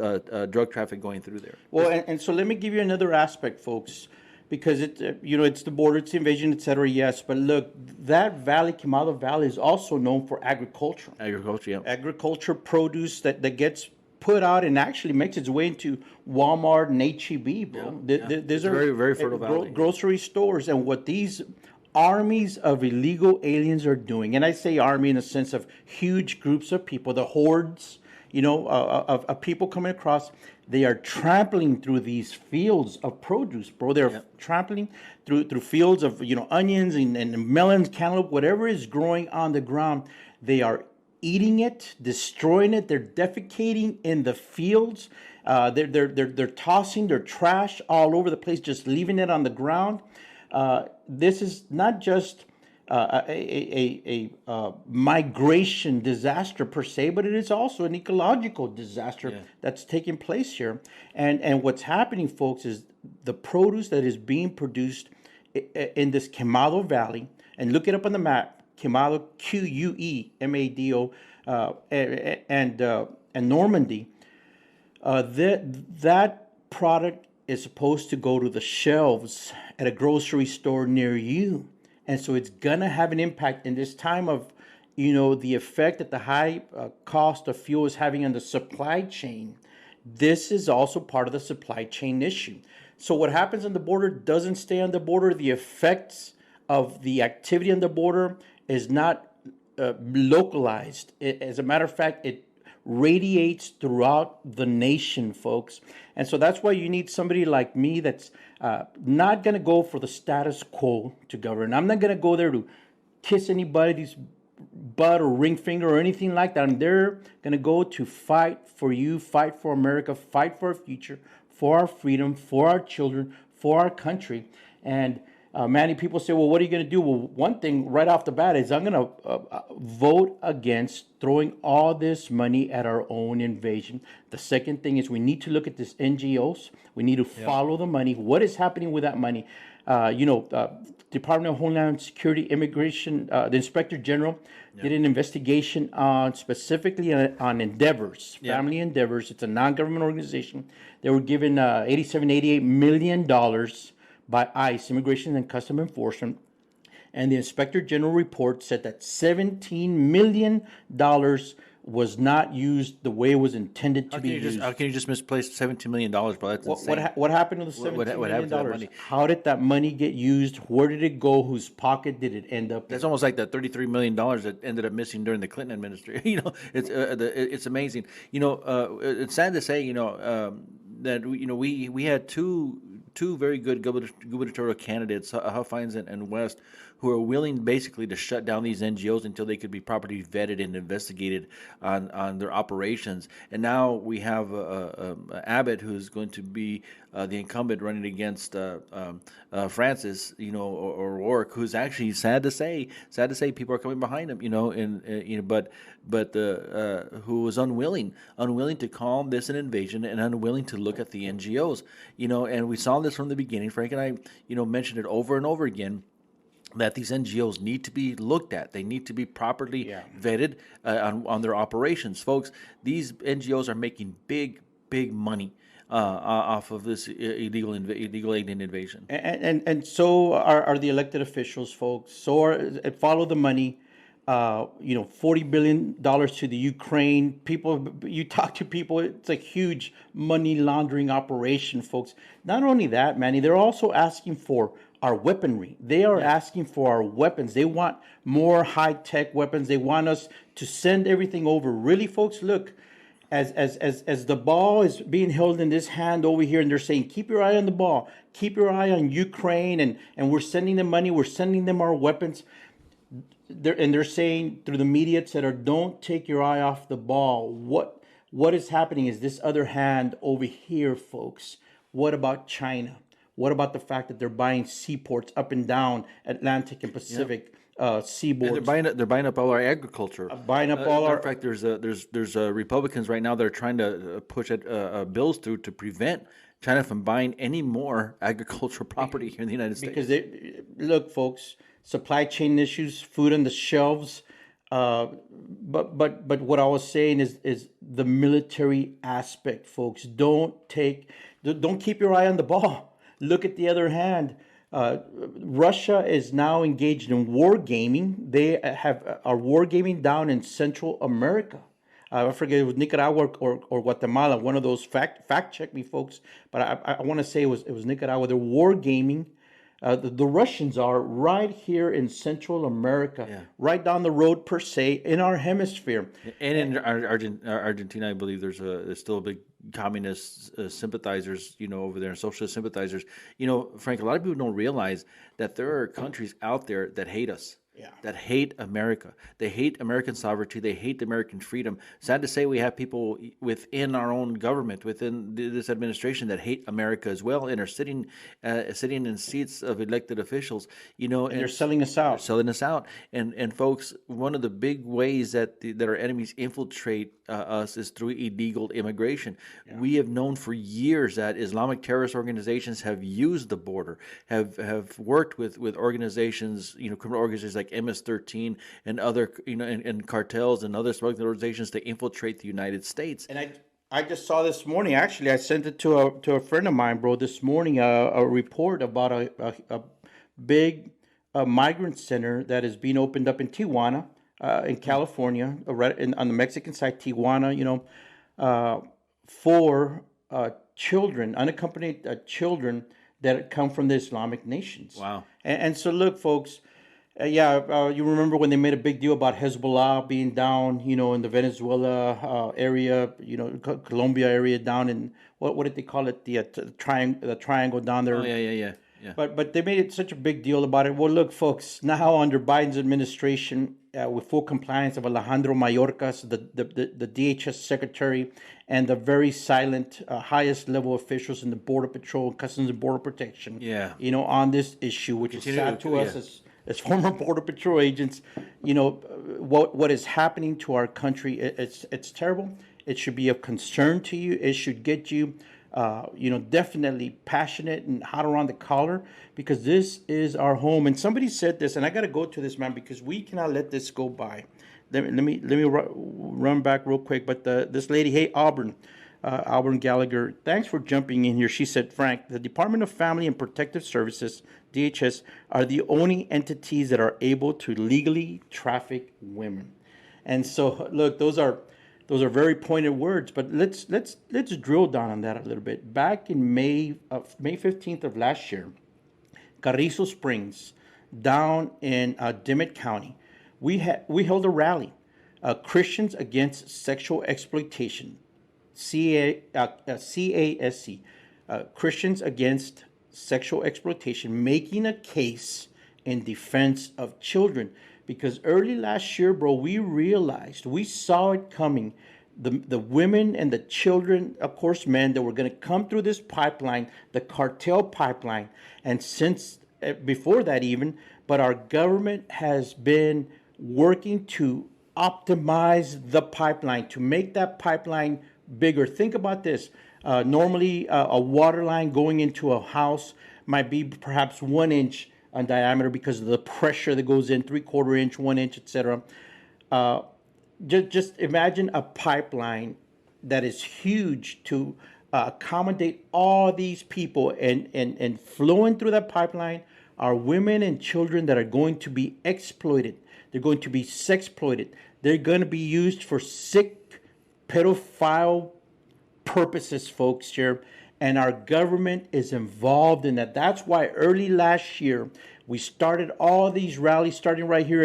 A: drug traffic going through there.
B: Well, and so let me give you another aspect, folks, because it's the border, it's the invasion, et cetera. Yes, but look, that valley, Quemado Valley, is also known for agriculture.
A: Agriculture, yeah.
B: Agriculture produce that gets put out and actually makes its way into Walmart and HEB, bro. These are
A: very, very fertile valley.
B: Grocery stores, and what these armies of illegal aliens are doing, and I say army in the sense of huge groups of people, the hordes, of people coming across, they are trampling through these fields of produce, bro. They're trampling through fields of, onions and melons, cantaloupe, whatever is growing on the ground. They are eating it, destroying it. They're defecating in the fields. They're tossing their trash all over the place, just leaving it on the ground. This is not just a migration disaster per se, but it is also an ecological disaster that's taking place here. And what's happening, folks, is the produce that is being produced in this Quemado Valley, and look it up on the map, Quemado, Quemado, and Normandy, that product is supposed to go to the shelves at a grocery store near you. And so it's going to have an impact in this time of, the effect that the high cost of fuel is having on the supply chain. This is also part of the supply chain issue. So what happens on the border doesn't stay on the border. The effects of the activity on the border is not localized. As a matter of fact, it radiates throughout the nation, folks. And so that's why you need somebody like me that's not going to go for the status quo to govern. I'm not going to go there to kiss anybody's butt or ring finger or anything like that. I'm there going to go to fight for you, fight for America, fight for our future, for our freedom, for our children, for our country. And Manny, people say, well, what are you going to do? Well, one thing right off the bat is I'm going to vote against throwing all this money at our own invasion. The second thing is we need to look at this NGOs. We need to follow the money. What is happening with that money? Department of Homeland Security, Immigration, the Inspector General did an investigation on specifically on Endeavors, Family Endeavors. It's a non-government organization. They were given $88 million by ICE, Immigration and Customs Enforcement, and the Inspector General report said that $17 million was not used the way it was intended to be used.
A: How can you just misplace $17 million, bro? That's insane.
B: What happened to the $17 million? How did that money get used? Where did it go? Whose pocket did it end up in?
A: That's almost like that $33 million that ended up missing during the Clinton administration. It's amazing. It's sad to say, that we had two very good gubernatorial candidates, Huffines and West, who are willing basically to shut down these NGOs until they could be properly vetted and investigated on their operations. And now we have Abbott, who's going to be the incumbent running against Francis, or Rourke, who's actually sad to say people are coming behind him, but who was unwilling to call this an invasion and unwilling to look at the NGOs, and we saw this from the beginning. Frank and I, mentioned it over and over again, that these NGOs need to be looked at. They need to be properly vetted on their operations. Folks, these NGOs are making big money off of this illegal alien invasion.
B: And so are the elected officials, folks. So follow the money. $40 billion to the Ukraine. People, you talk to people, it's a huge money laundering operation, folks. Not only that, Manny, they're also asking for our weaponry. They are asking for our weapons. They want more high-tech weapons. They want us to send everything over. Really, folks, look, as the ball is being held in this hand over here, and they're saying, keep your eye on the ball, keep your eye on Ukraine, and we're sending them money, we're sending them our weapons. They're saying through the media, etc., don't take your eye off the ball. What is happening is this other hand over here, folks. What about China? What about the fact that they're buying seaports up and down Atlantic and Pacific seaboards?
A: And they're buying up all our agriculture.
B: Buying up all our.
A: In fact, there's Republicans right now that are trying to push bills through to prevent China from buying any more agricultural property here in the United States.
B: Because look, folks, supply chain issues, food on the shelves. But what I was saying is the military aspect, folks. Don't keep your eye on the ball. Look at the other hand. Russia is now engaged in wargaming. They are wargaming down in Central America. I forget, it was Nicaragua or Guatemala. One of those fact check me, folks. But I want to say it was Nicaragua. They're wargaming. The Russians are right here in Central America, right down the road per se in our hemisphere.
A: And in Argentina, I believe there's still a big communist sympathizers, over there, and socialist sympathizers. Frank, a lot of people don't realize that there are countries out there that hate us. That hate America. They hate American sovereignty. They hate American freedom. Sad to say, we have people within our own government, within this administration, that hate America as well, and are sitting in seats of elected officials. And
B: they're selling us out.
A: And folks, one of the big ways that our enemies infiltrate us is through illegal immigration. We have known for years that Islamic terrorist organizations have used the border, have worked with organizations, criminal organizations like like MS-13 and other, and cartels and other smuggling organizations to infiltrate the United States.
B: And I just saw this morning. Actually, I sent it to a friend of mine, bro. This morning, a report about a big migrant center that is being opened up in Tijuana, in California, right on the Mexican side, Tijuana. For children, unaccompanied children that come from the Islamic nations.
A: Wow.
B: And so, look, folks. You remember when they made a big deal about Hezbollah being down, in the Venezuela area, Colombia area down in what did they call it? The triangle down there.
A: Oh, yeah.
B: But they made it such a big deal about it. Well, look, folks, now under Biden's administration, with full compliance of Alejandro Mayorkas, the DHS secretary, and the very silent highest level officials in the Border Patrol, Customs and Border Protection, on this issue, which is sad to us as former Border Patrol agents, what is happening to our country, it's terrible. It should be of concern to you. It should get you, definitely passionate and hot around the collar, because this is our home. And somebody said this, and I got to go to this, man, because we cannot let this go by. Let me run back real quick. But this lady, hey, Auburn Gallagher, thanks for jumping in here. She said, Frank, the Department of Family and Protective Services, DHS, are the only entities that are able to legally traffic women. And so, look, those are very pointed words. But let's drill down on that a little bit. Back in May 15th of last year, Carrizo Springs, down in Dimmitt County, we held a rally, Christians Against Sexual Exploitation, CASC, Christians Against Sexual Exploitation, making a case in defense of children. Because early last year, bro, we saw it coming. The women and the children, of course, men, that were going to come through this pipeline, the cartel pipeline. And since before that even, but our government has been working to optimize the pipeline, to make that pipeline bigger. Think about this. Normally, a water line going into a house might be perhaps 1 inch in diameter because of the pressure that goes in, 3/4 inch, 1 inch, etc. Just imagine a pipeline that is huge to accommodate all these people, and flowing through that pipeline are women and children that are going to be exploited. They're going to be sexploited. They're going to be used for sick, pedophile purposes, folks, here. And our government is involved in that. That's why early last year, we started all these rallies, starting right here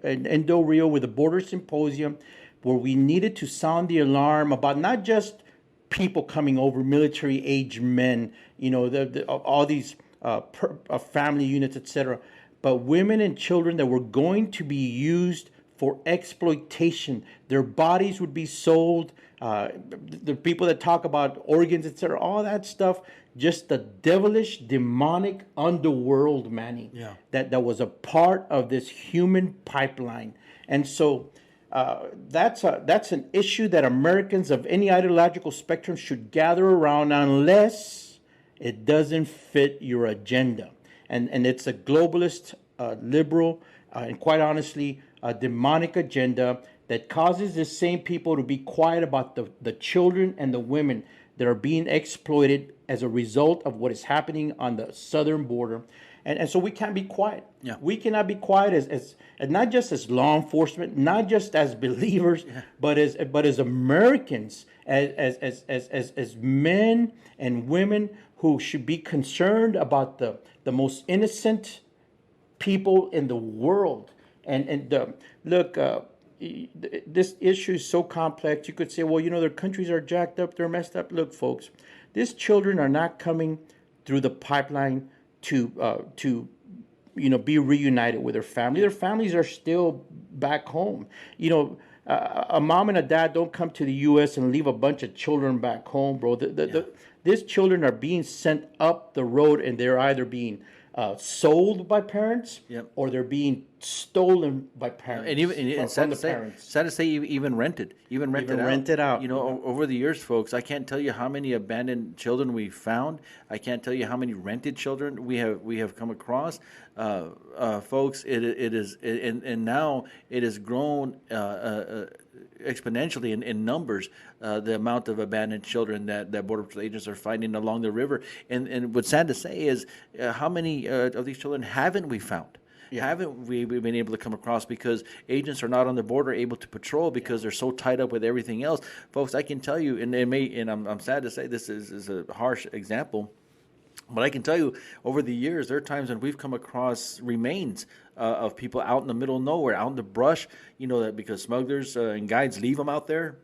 B: in Del Rio with the Border Symposium, where we needed to sound the alarm about not just people coming over, military-age men, all these family units, etc., but women and children that were going to be used for exploitation. Their bodies would be sold. The people that talk about organs, etc., all that stuff, just the devilish, demonic underworld, Manny, that was a part of this human pipeline. And so that's an issue that Americans of any ideological spectrum should gather around, unless it doesn't fit your agenda. And it's a globalist, liberal, and quite honestly, a demonic agenda that causes the same people to be quiet about the children and the women that are being exploited as a result of what is happening on the southern border. And so we can't be quiet.
A: Yeah.
B: We cannot be quiet as not just as law enforcement, not just as believers, but as Americans, as men and women who should be concerned about the most innocent people in the world. Look, this issue is so complex. You could say, well, their countries are jacked up, they're messed up. Look, folks, these children are not coming through the pipeline to be reunited with their family. Their families are still back home. A mom and a dad don't come to the U.S. and leave a bunch of children back home, bro. These children are being sent up the road, and they're either being sold by parents,
A: Yep.
B: or they're being stolen by parents.
A: And even
B: from,
A: and
B: from the parents.
A: sad to say, even rented,
B: rented out.
A: You know, over the years, folks, I can't tell you how many abandoned children we found. I can't tell you how many rented children we have come across. Folks, and now it has grown exponentially in numbers. The amount of abandoned children that Border Patrol agents are finding along the river. And what's sad to say is how many of these children haven't we found? Haven't we been able to come across because agents are not on the border able to patrol because they're so tied up with everything else? Folks, I can tell you, and I'm sad to say this is a harsh example, but I can tell you, over the years, there are times when we've come across remains of people out in the middle of nowhere, out in the brush, you know, that because smugglers and guides leave them out there.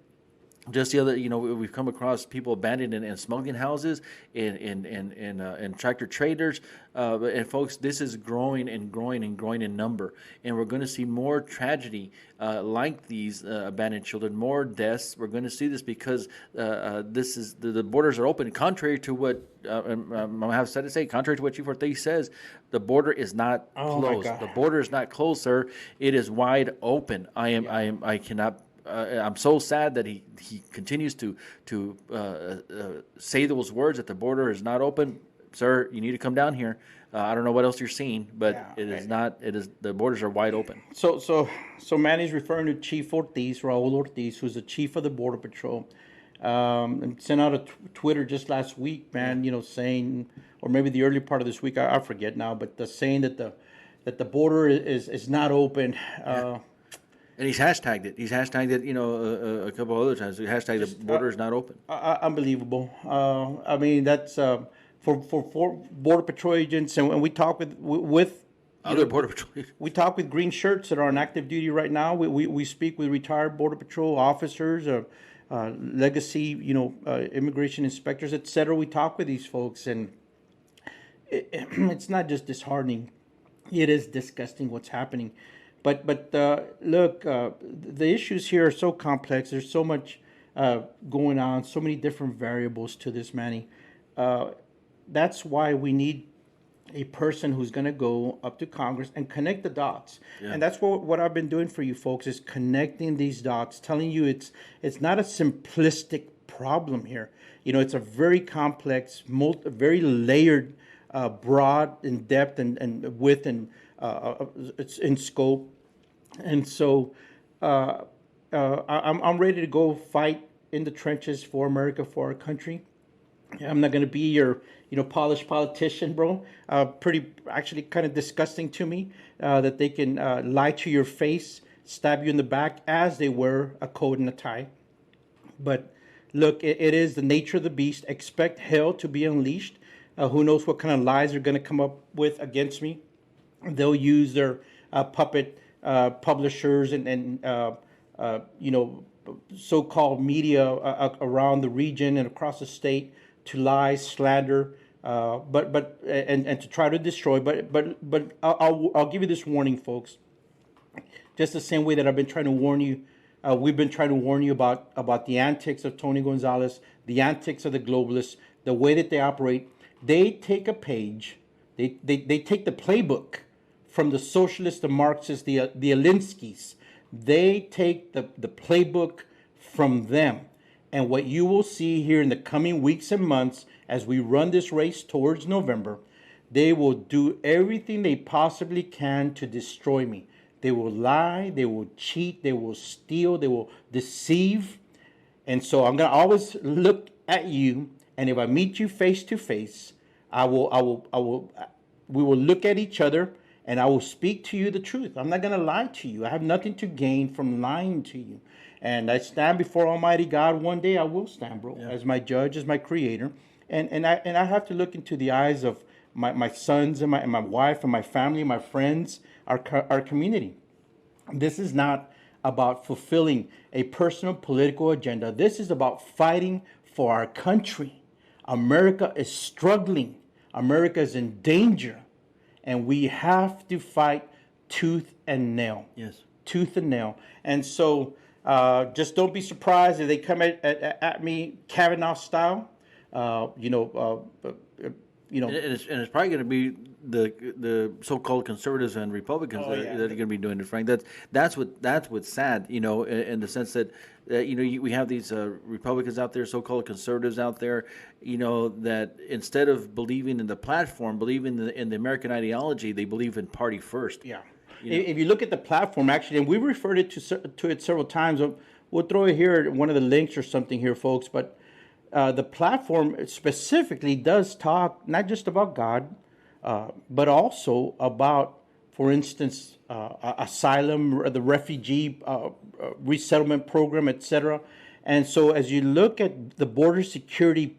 A: Just the other, you know, we've come across people abandoned in smuggling houses, in tractor trailers, and folks, this is growing and growing and growing in number, and we're going to see more tragedy like these abandoned children, more deaths. We're going to see this because this is the borders are open, contrary to what I have said to say. Contrary to what Chief Ortiz says, the border is not closed. The border is not closed, sir. It is wide open. I cannot. I'm so sad that he continues to say those words that the border is not open. Sir, you need to come down here. I don't know what else you're seeing, but it is not. It is the borders are wide open.
B: So Manny's referring to Chief Ortiz, Raul Ortiz, who's the chief of the Border Patrol, and sent out a Twitter just last week, man. You know, saying, or maybe the early part of this week, I forget now, but saying that the border is not open.
A: And he's hashtagged it. He's hashtagged it, you know, a couple other times. He hashtagged the border is not open.
B: Unbelievable. I mean, that's for Border Patrol agents, and we talk with
A: other Border Patrol agents.
B: We talk with green shirts that are on active duty right now. We speak with retired Border Patrol officers, legacy, you know, immigration inspectors, etc. We talk with these folks, and it's not just disheartening. It is disgusting what's happening. But look, the issues here are so complex. There's so much going on, so many different variables to this, Manny. That's why we need a person who's going to go up to Congress and connect the dots. Yeah. And that's what I've been doing for you folks, is connecting these dots, telling you it's not a simplistic problem here. You know, it's a very complex, very layered, broad, in depth, and width, and it's in scope. And so I'm ready to go fight in the trenches for America, for our country. I'm not going to be your, you know, polished politician, bro. Pretty, actually, kind of disgusting to me that they can lie to your face, stab you in the back as they wear a coat and a tie. But look, it is the nature of the beast. Expect hell to be unleashed. Who knows what kind of lies they're going to come up with against me. They'll use their puppet publishers and you know, so-called media around the region and across the state to lie, slander, but to try to destroy. But I'll give you this warning, folks. Just the same way that I've been trying to warn you, we've been trying to warn you about the antics of Tony Gonzalez, the antics of the globalists, the way that they operate. They take a page, they take the playbook from the socialists, the Marxists, the Alinskys. They take the playbook from them. And what you will see here in the coming weeks and months as we run this race towards November, they will do everything they possibly can to destroy me. They will lie, they will cheat, they will steal, they will deceive. And so I'm going to always look at you, and if I meet you face to face, we will look at each other, and I will speak to you the truth. I'm not going to lie to you. I have nothing to gain from lying to you. And I stand before Almighty God. One day I will stand, bro, as my judge, as my creator. And I have to look into the eyes of my sons and my wife and my family, my friends, our community. This is not about fulfilling a personal political agenda. This is about fighting for our country. America is struggling. America is in danger. And we have to fight tooth and nail.
A: Yes.
B: Tooth and nail. And so just don't be surprised if they come at me Kavanaugh style. you know.
A: And it's probably going to be the so-called conservatives and Republicans that are going to be doing it, Frank. That's what's sad, you know, in the sense that you know we have these Republicans out there, so-called conservatives out there, you know, that instead of believing in the platform, believing in the American ideology, they believe in party first.
B: Yeah.
A: You know?
B: If you look at the platform, actually, and we referred it to it several times. We'll throw it here, one of the links or something here, folks. But the platform specifically does talk not just about God, but also about, for instance, asylum, the refugee resettlement program, etc. And so, as you look at the border security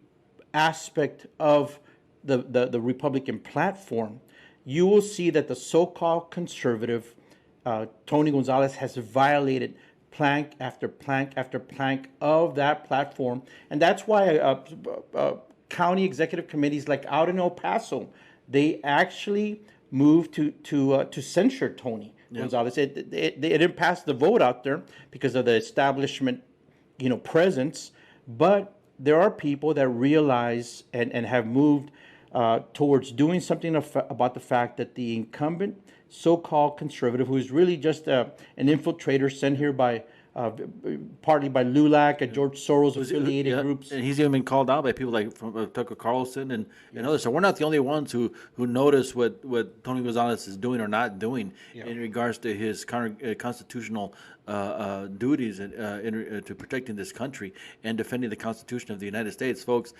B: aspect of the Republican platform, you will see that the so-called conservative Tony Gonzalez has violated plank after plank after plank of that platform, and that's why county executive committees like out in El Paso, they actually moved to censure Tony Gonzalez. It didn't pass the vote out there because of the establishment, you know, presence, but there are people that realize and have moved towards doing something about the fact that the incumbent so-called conservative, who is really just an infiltrator sent here by partly by LULAC and George Soros affiliated groups.
A: And he's even been called out by people like from Tucker Carlson and others. So we're not the only ones who notice what Tony Gonzalez is doing or not doing in regards to his constitutional duties to protecting this country and defending the Constitution of the United States, folks.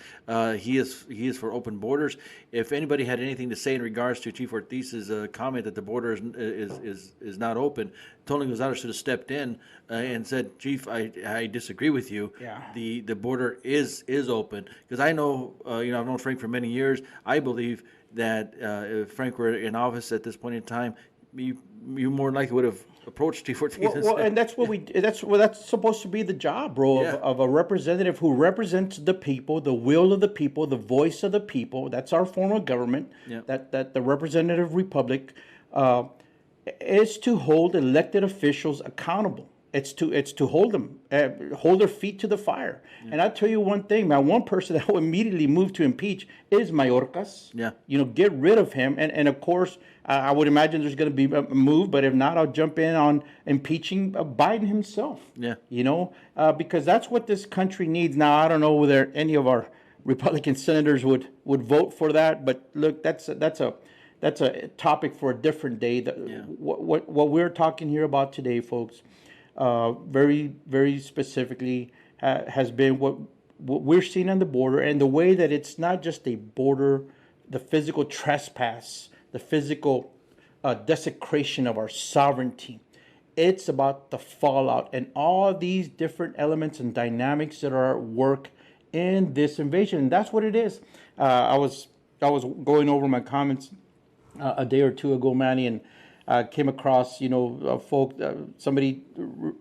A: He is for open borders. If anybody had anything to say in regards to Chief Ortiz's comment that the border is not open, Tony Gonzalez should have stepped in and said, "Chief, I disagree with you.
B: Yeah.
A: The border is open." Because I know, I've known Frank for many years. I believe that if Frank were in office at this point in time, you more than likely would have approached Chief Ortiz.
B: Well, and that's that's supposed to be the job, bro, of a representative who represents the people, the will of the people, the voice of the people. That's our form of government.
A: Yeah.
B: That the representative republic is to hold elected officials accountable. It's to hold them, hold their feet to the fire. Yeah. And I'll tell you one thing, man. One person that will immediately move to impeach is Mayorkas.
A: Yeah.
B: Get rid of him. And of course, I would imagine there's going to be a move, but if not, I'll jump in on impeaching Biden himself.
A: Yeah.
B: Because that's what this country needs. Now, I don't know whether any of our Republican senators would vote for that, but look, that's a topic for a different day. What we're talking here about today, folks, very, very specifically has been what we're seeing on the border, and the way that it's not just a border, the physical trespass, the physical desecration of our sovereignty. It's about the fallout and all these different elements and dynamics that are at work in this invasion. And that's what it is. I was going over my comments a day or two ago, Manny, and came across, somebody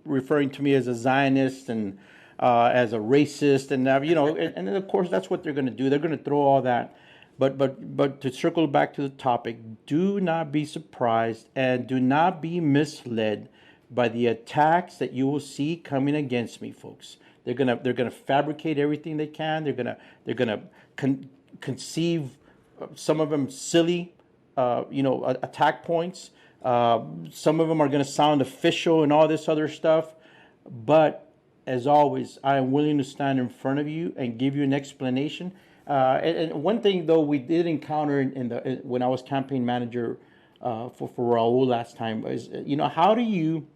B: referring to me as a Zionist and as a racist, and and of course that's what they're going to do. They're going to throw all that. But to circle back to the topic, do not be surprised and do not be misled by the attacks that you will see coming against me, folks. They're gonna fabricate everything they can. They're gonna conceive some of them silly, attack points. Some of them are gonna sound official and all this other stuff. But as always, I am willing to stand in front of you and give you an explanation. And one thing, though, we did encounter when I was campaign manager for Raul last time is, how do you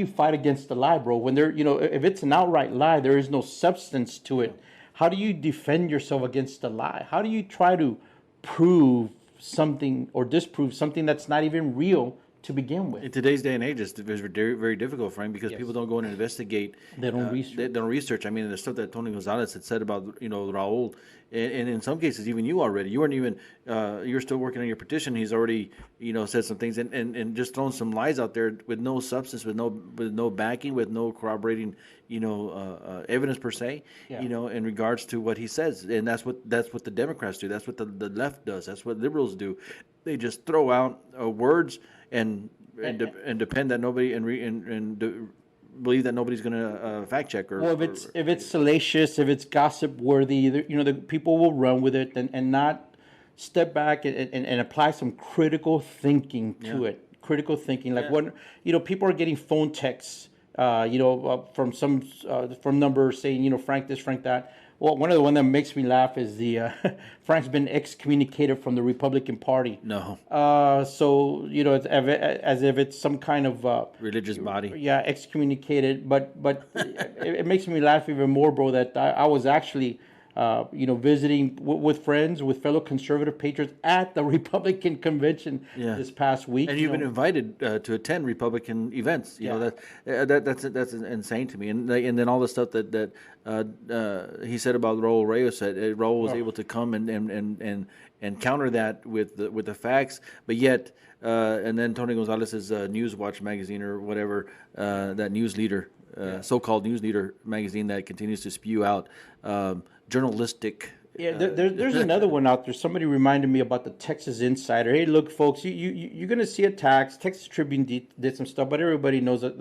B: fight against the lie, bro? When if it's an outright lie, there is no substance to it. How do you defend yourself against the lie? How do you try to prove something or disprove something that's not even real to begin with?
A: In today's day and age, it's very, very difficult, Frank, because people don't go in and investigate.
B: They don't research.
A: They don't research. I mean, the stuff that Tony Gonzalez had said about Raul, and in some cases even you already. You weren't even. You're still working on your petition. He's already said some things and just thrown some lies out there with no substance, with no backing, with no corroborating evidence per se. In regards to what he says, and that's what the Democrats do. That's what the left does. That's what liberals do. They just throw out words and depend that nobody and believe that nobody's going to fact check or.
B: Well, if it's salacious, if it's gossip worthy, the people will run with it and not step back and apply some critical thinking to it. Critical thinking, like when people are getting phone texts, from from numbers saying, Frank this, Frank that. Well, one of the one that makes me laugh is the Frank's been excommunicated from the Republican Party.
A: No.
B: So it's as if it's some kind of
A: Religious body.
B: Yeah, excommunicated. But it makes me laugh even more, bro. That I was actually visiting with friends, with fellow conservative patriots at the Republican convention this past week.
A: And you've been invited to attend Republican events. You know that's insane to me. And then all the stuff that he said about Raul Reyes, that Raul was able to come and counter that with the facts, but yet and then Tony Gonzalez's Newswatch magazine or whatever, that news leader. So-called news leader magazine that continues to spew out journalistic.
B: There's another one out there. Somebody reminded me about the Texas Insider. Hey, look, folks, you're going to see attacks. Texas Tribune did some stuff, but everybody knows that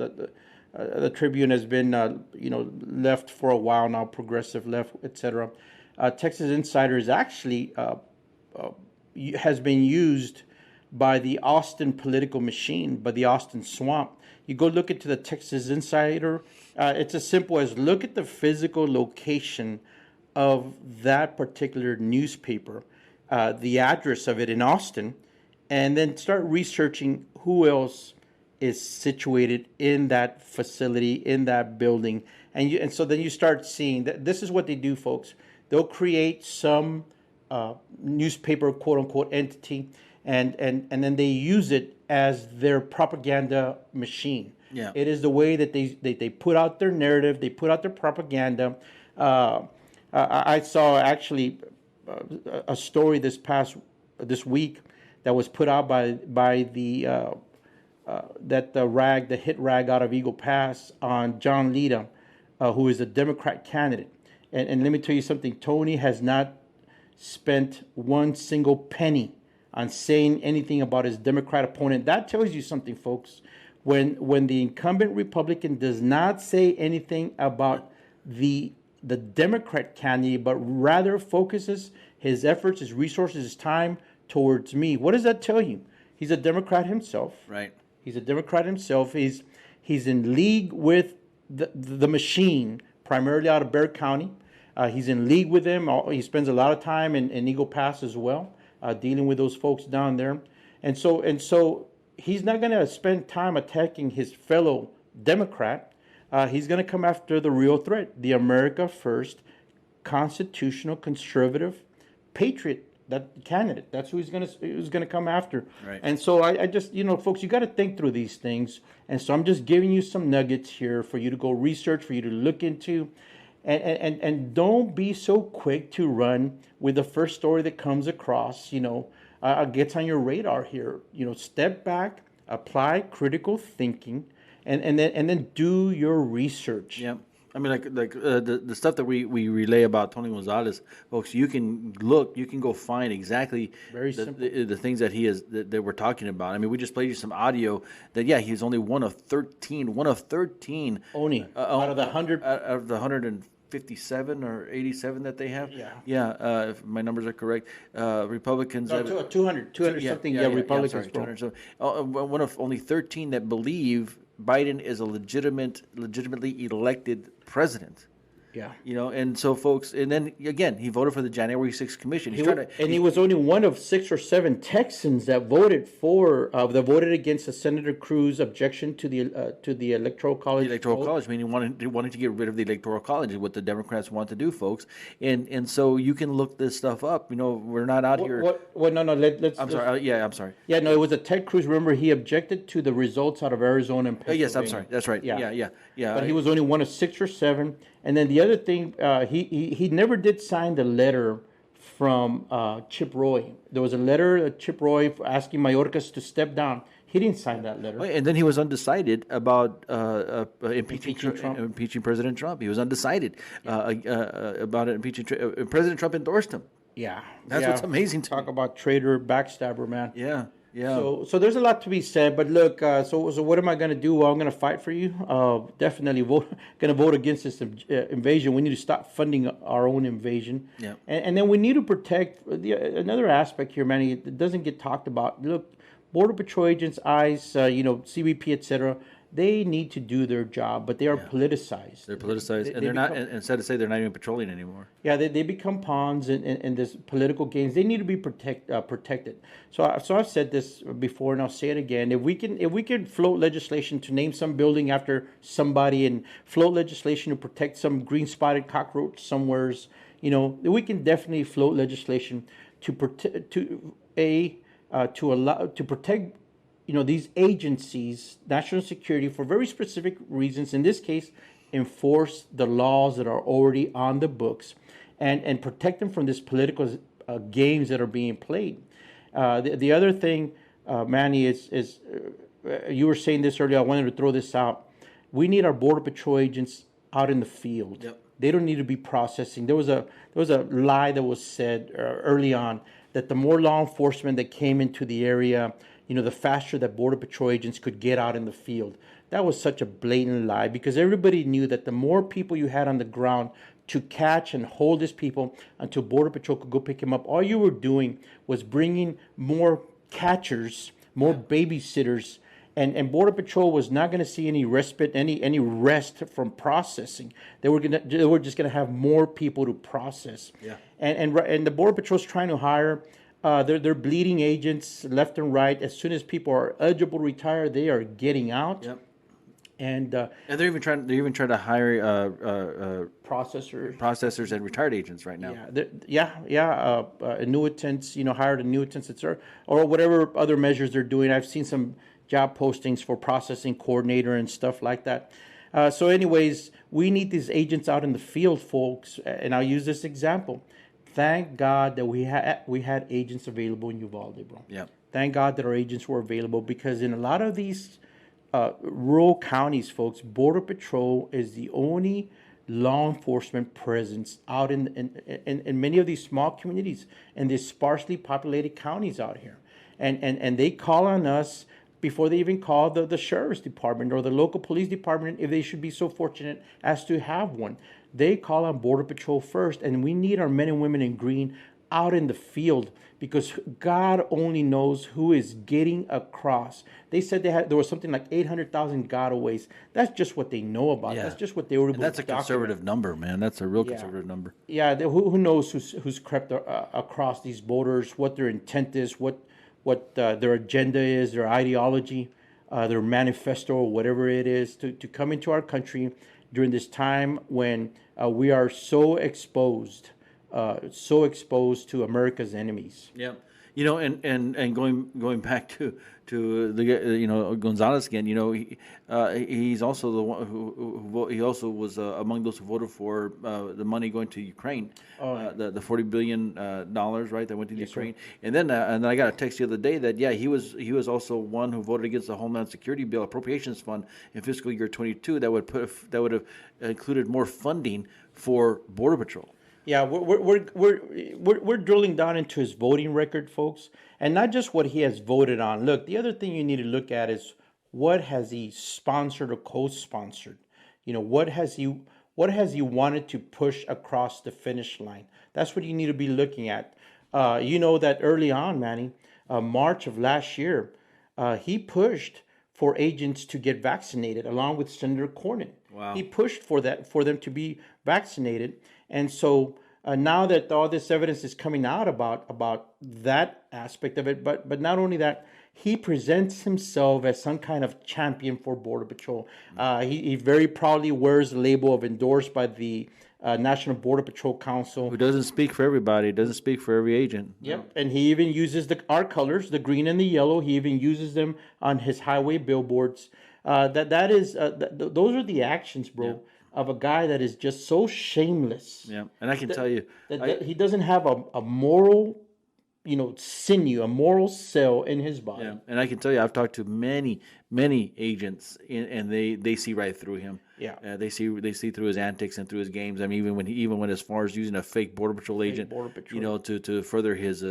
B: the Tribune has been left for a while now, progressive left, etc. Texas Insider is actually has been used by the Austin political machine, by the Austin swamp. You go look into the Texas Insider. It's as simple as look at the physical location of that particular newspaper, the address of it in Austin, and then start researching who else is situated in that facility, in that building. And so then you start seeing that this is what they do, folks. They'll create some newspaper, quote unquote, entity, and then they use it as their propaganda machine.
A: Yeah.
B: It is the way that they put out their narrative, they put out their propaganda. I saw actually a story this week that was put out by the hit rag out of Eagle Pass on John Lida, who is a Democrat candidate. And let me tell you something, Tony has not spent one single penny on saying anything about his Democrat opponent. That tells you something, folks. When the incumbent Republican does not say anything about the Democrat candidate, but rather focuses his efforts, his resources, his time towards me, what does that tell you? He's a Democrat himself.
A: Right.
B: He's a Democrat himself. He's in league with the machine, primarily out of Bexar County. He's in league with them. He spends a lot of time in Eagle Pass as well, dealing with those folks down there. And so he's not going to spend time attacking his fellow Democrat. He's going to come after the real threat, the America First, constitutional, conservative, patriot, that candidate. That's who he's going to come after.
A: Right.
B: And so I just, folks, you got to think through these things. And so I'm just giving you some nuggets here for you to go research, for you to look into. And don't be so quick to run with the first story that comes across, gets on your radar here. Step back, apply critical thinking, and then do your research.
A: Yeah. I mean, like the stuff that we relay about Tony Gonzalez, folks, you can go find exactly the things that he is that we're talking about. I mean, we just played you some audio that he's only one of 13
B: only out of the 100
A: out of the 157 or 87 that they have. If my numbers are correct, Republicans.
B: No, 200 something. Republicans.
A: 200. So one of only 13 that believe Biden is a legitimately elected president.
B: Yeah.
A: And so folks, and then again, he voted for the January 6th commission.
B: He was only one of 6 or 7 Texans that voted against the Senator Cruz's objection to the Electoral College.
A: The Electoral College, meaning wanting to get rid of the Electoral College is what the Democrats want to do, folks. And so you can look this stuff up. We're not out here.
B: No. Let's.
A: I'm sorry. I'm sorry.
B: Yeah, no, it was a Ted Cruz. Remember, he objected to the results out of Arizona and Pennsylvania.
A: Yes, I'm sorry. That's right. Yeah.
B: But he was only one of 6 or 7. And then the other thing, he never did sign the letter from Chip Roy. There was a letter, Chip Roy, asking Mayorkas to step down. He didn't sign that letter.
A: And then he was undecided about impeaching President Trump. He was undecided about impeaching President Trump endorsed him.
B: Yeah.
A: That's what's amazing to
B: Talk about traitor, backstabber, man.
A: Yeah. Yeah.
B: So there's a lot to be said. But look, so what am I going to do? Well, I'm going to fight for you. Definitely going to vote against this invasion. We need to stop funding our own invasion.
A: Yeah.
B: And then we need to protect another aspect here, Manny. It doesn't get talked about. Look, Border Patrol agents, ICE, CBP, etc. They need to do their job, but they are politicized.
A: They're politicized, and they're not. And sad to say, they're not even patrolling anymore.
B: Yeah, they become pawns in this political games. They need to be protected. So I've said this before, and I'll say it again. If we can float legislation to name some building after somebody, and float legislation to protect some green spotted cockroach somewheres, we can definitely float legislation to protect these agencies, national security, for very specific reasons. In this case, enforce the laws that are already on the books, and protect them from these political games that are being played. The other thing, Manny, is you were saying this earlier. I wanted to throw this out. We need our Border Patrol agents out in the field.
A: Yep.
B: They don't need to be processing. There was a lie that was said early on that the more law enforcement that came into the area, the faster that Border Patrol agents could get out in the field. That was such a blatant lie, because everybody knew that the more people you had on the ground to catch and hold these people until Border Patrol could go pick them up, all you were doing was bringing more catchers, more babysitters, and Border Patrol was not going to see any respite, any rest from processing. They were just going to have more people to process.
A: Yeah.
B: And the Border Patrol's trying to hire. They're bleeding agents left and right. As soon as people are eligible to retire, they are getting out.
A: Yep.
B: And
A: they're even trying to hire
B: processors
A: and retired agents right now.
B: Annuitants, hired annuitants, etc., or whatever other measures they're doing. I've seen some job postings for processing coordinator and stuff like that. So anyways, we need these agents out in the field, folks. And I'll use this example. Thank God that we had agents available in Uvalde, bro.
A: Yeah.
B: Thank God that our agents were available, because in a lot of these rural counties, folks, Border Patrol is the only law enforcement presence out in many of these small communities and these sparsely populated counties out here. And they call on us before they even call the sheriff's department or the local police department, if they should be so fortunate as to have one. They call on Border Patrol first, and we need our men and women in green out in the field, because God only knows who is getting across. They said there was something like 800,000 gotaways. That's just what they know about.
A: Yeah.
B: That's just what they were able to
A: document. That's a conservative number, man. That's a real conservative number.
B: Yeah, who knows who's crept across these borders, what their intent is, what their agenda is, their ideology, their manifesto, or whatever it is, to come into our country during this time when we are so exposed to America's enemies.
A: Yeah, and going back to the Gonzalez again. He's also the one who he also was among those who voted for the money going to Ukraine, the $40 billion right, that went to Ukraine. Sir. And then I got a text the other day that he was also one who voted against the Homeland Security Bill Appropriations Fund in fiscal year 22 that would have included more funding for Border Patrol.
B: Yeah, we're drilling down into his voting record, folks, and not just what he has voted on. Look, the other thing you need to look at is what has he sponsored or co-sponsored. What has he wanted to push across the finish line. That's what you need to be looking at. That early on, Manny, March of last year, he pushed for agents to get vaccinated along with Senator Cornyn.
A: Wow.
B: He pushed for them to be vaccinated. And so now that all this evidence is coming out about that aspect of it, but not only that, he presents himself as some kind of champion for Border Patrol. He very proudly wears the label of endorsed by the National Border Patrol Council.
A: Who doesn't speak for everybody, doesn't speak for every agent.
B: Yep, and he even uses our colors, the green and the yellow. He even uses them on his highway billboards. Those are the actions, bro. Yeah. Of a guy that is just so shameless.
A: Yeah, and I can tell you
B: that he doesn't have a moral sinew, a moral cell in his body.
A: Yeah, and I can tell you, I've talked to many agents, and they see right through him.
B: Yeah.
A: They see through his antics and through his games. I mean, even went as far as using a fake Border Patrol agent,
B: Border Patrol.
A: to further his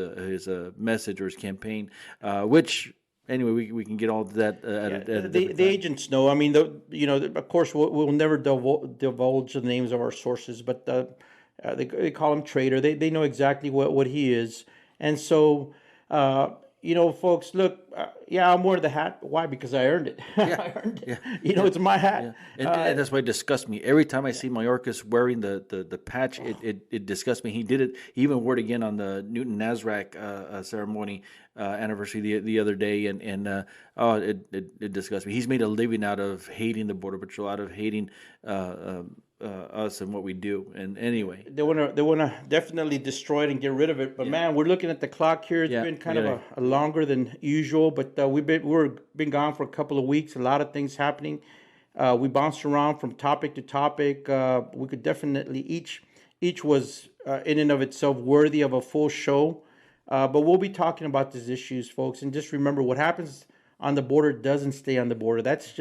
A: message or his campaign. Which anyway, we can get all to that.
B: The agents know. I mean, of course, we'll never divulge the names of our sources, but they call him traitor. They know exactly what he is, and so. Folks, look, I'm wearing the hat. Why? Because I earned it. I earned it. It's my hat.
A: Yeah. And that's why it disgusts me. Every time I see Mayorkas wearing the patch, it disgusts me. He did it. He even wore it again on the Newton Nasraq ceremony anniversary the other day, and it disgusts me. He's made a living out of hating the Border Patrol, out of hating us and what we do. And anyway,
B: they wanna definitely destroy it and get rid of it. But man, we're looking at the clock here. It's been kind of a longer than usual, but we've been gone for a couple of weeks. A lot of things happening. We bounced around from topic to topic. We could definitely each was in and of itself worthy of a full show. But we'll be talking about these issues, folks. And just remember, what happens on the border doesn't stay on the border. That's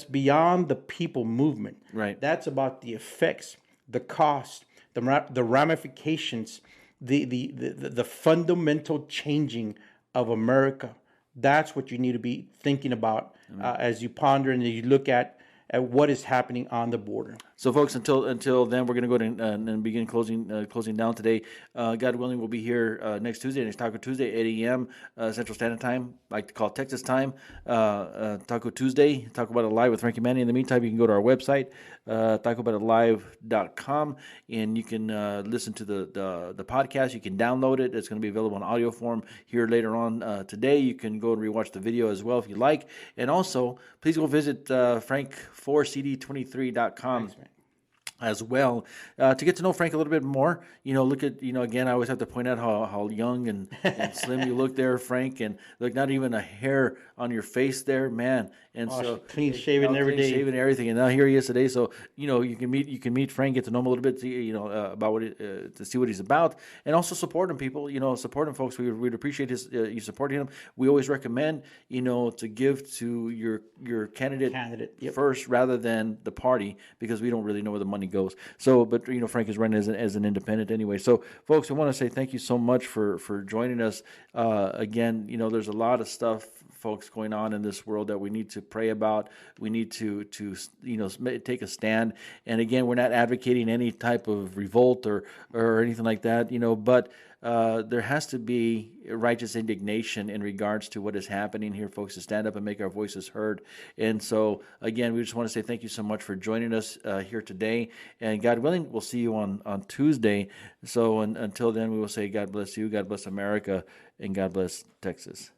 B: beyond the people movement.
A: Right.
B: That's about the effects, the cost, the ramifications, the fundamental changing of America. That's what you need to be thinking about as you ponder and you look at what is happening on the border.
A: So, folks, until then, we're going to go ahead and begin closing down today. God willing, we'll be here next Tuesday, next Taco Tuesday, 8 a.m. Central Standard Time. I like to call Texas time. Taco Tuesday. Talk about it live with Frankie Manny. In the meantime, you can go to our website, tacoboutlive.com, and you can listen to the podcast. You can download it. It's going to be available in audio form here later on today. You can go and rewatch the video as well if you like. And also, please go visit Frank4CD23.com.
B: Thanks, man.
A: As well, to get to know Frank a little bit more. Look at, again, I always have to point out how young and slim you look there, Frank, and look, not even a hair on your face there, man. And so
B: clean shaven every day,
A: shaven everything, and now here he is today. So you can meet Frank, get to know him a little bit, about what to see what he's about, and also support him, people. Support him, folks. We'd appreciate you supporting him. We always recommend to give to your candidate first rather than the party, because we don't really know where the money goes. So, but Frank is running as an independent anyway. So, folks, I want to say thank you so much for joining us. Again, there's a lot of stuff, folks, going on in this world that we need to pray about. We need to take a stand. And again, we're not advocating any type of revolt or anything like that, but there has to be righteous indignation in regards to what is happening here, folks, to stand up and make our voices heard. And so, again, we just want to say thank you so much for joining us here today. And God willing, we'll see you on Tuesday. So until then, we will say God bless you, God bless America, and God bless Texas.